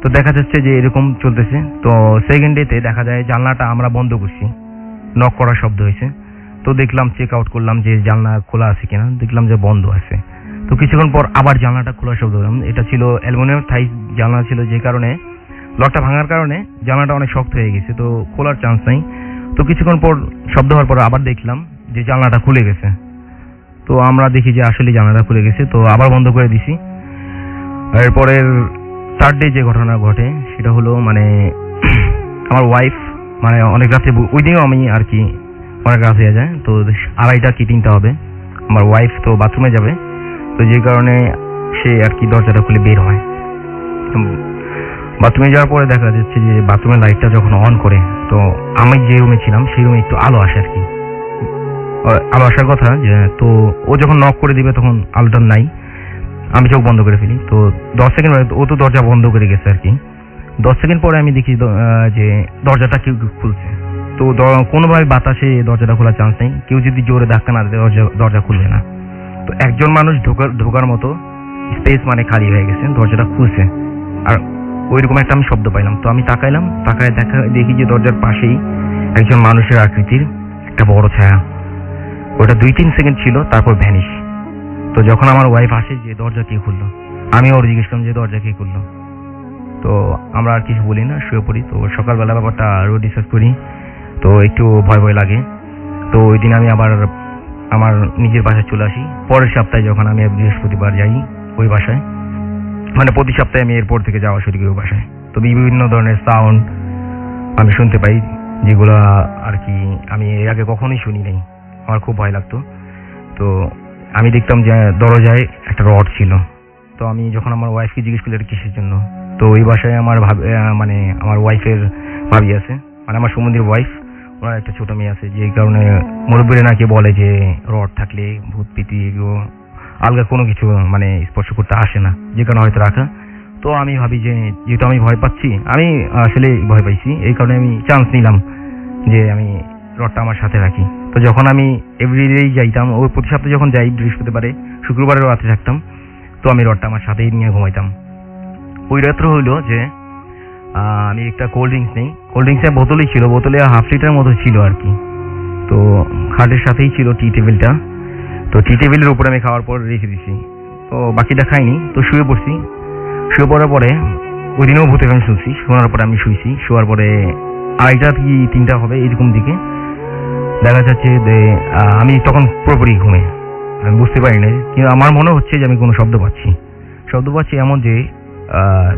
তো দেখা যাচ্ছে যে এরকম চলতেছে। তো সেকেন্ড ডেতে দেখা যায় জানলাটা আমরা বন্ধ করছি, নক করার শব্দ হয়েছে। তো দেখলাম, চেক আউট করলাম যে জানলা খোলা আছে কিনা, দেখলাম যে বন্ধ আছে। তো কিছুক্ষণ পর আবার জানলাটা খোলার শব্দ হলাম। এটা ছিল অ্যালুমিনিয়াম থাই জানলা ছিল, যে কারণে লকটা ভাঙার কারণে জানলাটা অনেক শক্ত হয়ে গেছে, তো খোলার চান্স নাই। তো কিছুক্ষণ পর শব্দ হওয়ার পর আবার দেখলাম যে জানলাটা খুলে গেছে। তো আমরা দেখি যে আসলে জানলাটা খুলে গেছে, তো আবার বন্ধ করে দিছি। এরপরের থার্ড ডে যে ঘটনা ঘটে সেটা হলো মানে আমার ওয়াইফ মানে অনেক রাতে, ওই দিনও আমি আর কি অনেক রাত হয়ে যায়। তো 2:30 কি 3টা হবে, আমার ওয়াইফ তো বাথরুমে যাবে। তো যে কারণে সে আর কি দরজাটা খুলে বের হয়। বাথরুমে যাওয়ার পরে দেখা যাচ্ছে যে বাথরুমের লাইটটা যখন অন করে, তো আমি যে রুমে ছিলাম সেই রুমে একটু আলো আসে আর কি, আলো আসার কথা। যে তো ও যখন নক করে দিবে তখন আলোটা নাই, আমি চোখ বন্ধ করে ফেলি। তো 10 সেকেন্ড ও তো দরজা বন্ধ করে গেছে আর কি। 10 সেকেন্ড পরে আমি দেখি যে দরজাটা কেউ খুলছে। তো কোনোভাবে বাতাসে দরজাটা খোলার চান্স নেই, কেউ যদি জোরে ধাক্কা না দেয় দরজা খুলবে না। তো একজন মানুষ ঢোকার মতো স্পেস মানে খালি হয়ে গেছে, দরজাটা খুলছে। আর ওইরকম একটা আমি শব্দ পাইলাম। তো আমি তাকাইলাম, তাকায় দেখি যে দরজার পাশেই একজন মানুষের আকৃতির একটা বড় ছায়া। ওটা 2-3 সেকেন্ড ছিল, তারপর ভ্যানিশ। তো যখন আমার ওয়াইফ আসে যে দরজা কে খুললো, আমি ওর জিজ্ঞেস করলাম যে দরজা কে খুললো। তো আমরা আর কিছু বলি না, শুয়ে পড়ি। তো সকালবেলা ব্যাপারটা আরও ডিসকাস করি, তো একটু ভয় ভয় লাগে। তো ওই দিন আমি আবার আমার নিজের বাসায় চলে আসি। পরের সপ্তাহে যখন আমি বৃহস্পতিবার যাই ওই বাসায়, মানে প্রতি সপ্তাহে আমি এরপর থেকে যাওয়া শুরু করি ওই বাসায়। তো বিভিন্ন ধরনের সাউন্ড আমি শুনতে পাই, যেগুলো আর কি আমি এর আগে কখনোই শুনি নাই। আমার খুব ভয় লাগতো। তো আমি দেখতাম যে দরজায় একটা রড ছিল। তো আমি যখন আমার ওয়াইফকে জিজ্ঞেস করলাম এটা কিসের জন্য, তো ওই বাসায় আমার মানে আমার ওয়াইফের ভাবি আছে, মানে আমার সুমন্দির ওয়াইফ, ওনার একটা ছোট মেয়ে আছে, যে কারণে মুরব্বীরা নাকি বলে যে রড থাকলে ভূত পিতি আলগা কোনো কিছু মানে স্পর্শ করতে আসে না, যে কারণে হয়তো রাখা। তো আমি ভাবি যে যেহেতু আমি ভয় পাচ্ছি, আমি আসলে ভয় পাইছি, এই কারণে আমি চান্স নিলাম যে আমি রডটা আমার সাথে রাখি। তো যখন আমি এভরিডেই যাইতাম, ওই প্রতি সপ্তাহে যখন যাই বৃহস্পতিবারে শুক্রবারের রাতে থাকতাম, তো আমি রডটা আমার সাথেই নিয়ে ঘুমাইতাম। ওই রাত্র হইলো যে আমি একটা কোল্ড ড্রিঙ্কস নেই, কোল্ড ড্রিঙ্কসের বোতলই ছিল, বোতলে 1/2 লিটার মতো ছিল আর কি। তো খাটের সাথেই ছিল টি টেবিলটা। তো টি টেবিলের উপরে আমি খাওয়ার পর রেখে দিছি। তো বাকিটা খাইনি, তো শুয়ে পড়ছি। শুয়ে পড়ার পরে ওই দিনেও ভূতের গান শুনছি। শোনার পরে আমি শুয়েছি, শোয়ার পরে 2:30 কি 3টা হবে এরকম দিকে দেখা যাচ্ছে যে আমি তখন পুরোপুরি ঘুমে, আমি বুঝতে পারি না, কিন্তু আমার মনে হচ্ছে যে আমি কোনো শব্দ পাচ্ছি এমন যে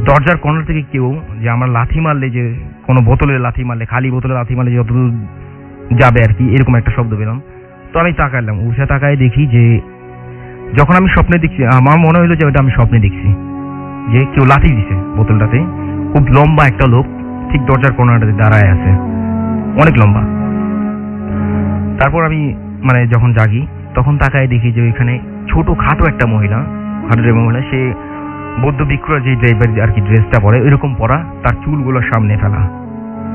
দরজার কর্নার থেকে কেউ, যে আমরা লাথি মারলে যে কোনো বোতলে লাথি মারলে, খালি বোতলে লাথি মারলে যতদূর যাবে আর কি, এরকম একটা শব্দ পেলাম। তো আমি তাকাইলাম, উঠে তাকায় দেখি যে যখন আমি স্বপ্নে দেখছি, আমার মনে হইলো যে ওটা আমি স্বপ্নে দেখছি, যে কেউ লাথি দিছে বোতলটাতে। খুব লম্বা একটা লোক ঠিক দরজার কর্নারটাতে দাঁড়ায় আছে, অনেক লম্বা। তারপর আমি মানে যখন জাগি তখন তাকায় দেখি যে ওইখানে ছোট খাটো একটা মহিলা, সে বৌদ্ধ ভিক্ষুরা যে টাইপের আর কি ড্রেসটা পরে এরকম পরা, তার চুলগুলো সামনে ফেলা,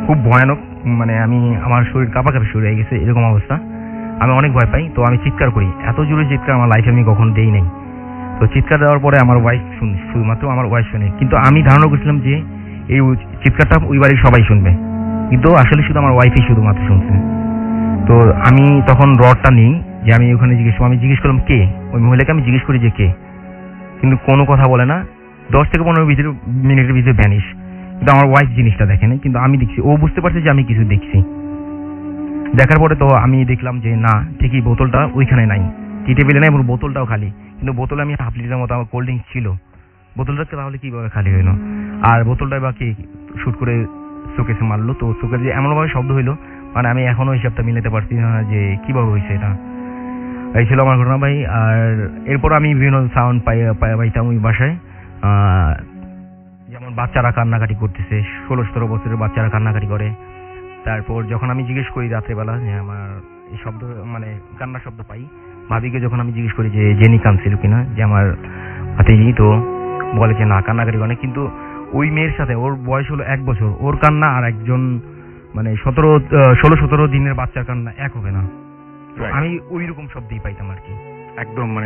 খুব ভয়ানক। মানে আমার শরীর কাঁপাকাঁপি শুরু হয়ে গেছে, এরকম অবস্থা। আমি অনেক ভয় পাই। তো আমি চিৎকার করি, এত জোরে চিৎকার আমার লাইফে আমি কখনো দেই নাই। তো চিৎকার দেওয়ার পরে আমার ওয়াইফ শুনে, শুধুমাত্র আমার ওয়াইফ শুনে। কিন্তু আমি ধারণা করছিলাম যে এই চিৎকারটা ওই বাড়ির সবাই শুনবে, কিন্তু আসলে শুধু আমার ওয়াইফই শুধুমাত্র শুনছে। তো আমি তখন রডটা নিই, যে আমি ওখানে জিজ্ঞেস করলাম কে, ওই মহিলাকে আমি জিজ্ঞেস করি যে কে, কিন্তু কোনো কথা বলে না। 10 থেকে 15 মিনিটের ভিতরে ভ্যানিশ। কিন্তু আমার ওয়াইফ জিনিসটা দেখেনি, কিন্তু আমি দেখছি, ও বুঝতে পারছে যে আমি কিছু দেখছি। দেখার পরে তো আমি দেখলাম যে না, ঠিকই বোতলটা ওইখানে নাই, টি টেবিলে নাই, এবং বোতলটাও খালি। কিন্তু বোতলে আমি হাফ লিটারের মতো আমার কোল্ড ড্রিঙ্কস ছিল, বোতলটা তাহলে কিভাবে খালি হইলো? আর বোতলটা বা কি শুট করে শোকেসে মারলো, তো শোকেস যে এমনভাবে শব্দ হইলো, মানে আমি এখনো হিসাবটা মিলাতে পারছি না যে কিভাবে হয়েছে এটা। এই ছিল আমার ঘটনা ভাই। আর এরপর আমি বিভিন্ন সাউন্ড পাইতাম ওই বাসায়, যেমন বাচ্চারা কান্নাকাটি করতেছে, 16-17 বছরের বাচ্চারা কান্নাকাটি করে। তারপর যখন আমি জিজ্ঞেস করি রাত্রেবেলা যে আমার এই শব্দ, মানে কান্নার শব্দ পাই, ভাবিকে যখন আমি জিজ্ঞেস করি যে জেনি কাঁদছিল কিনা, যে আমার ভাতিজি, তো বলে যে না, কান্নাকাটি করে। কিন্তু ওই মেয়ের সাথে, ওর বয়স হলো 1 বছর, ওর কান্না আর একজন মানে 16-17 দিনের বাচ্চার কান্না এক হবে না। তো আমি ওই রকম শব্দই পাইতাম আর কি। একদম মানে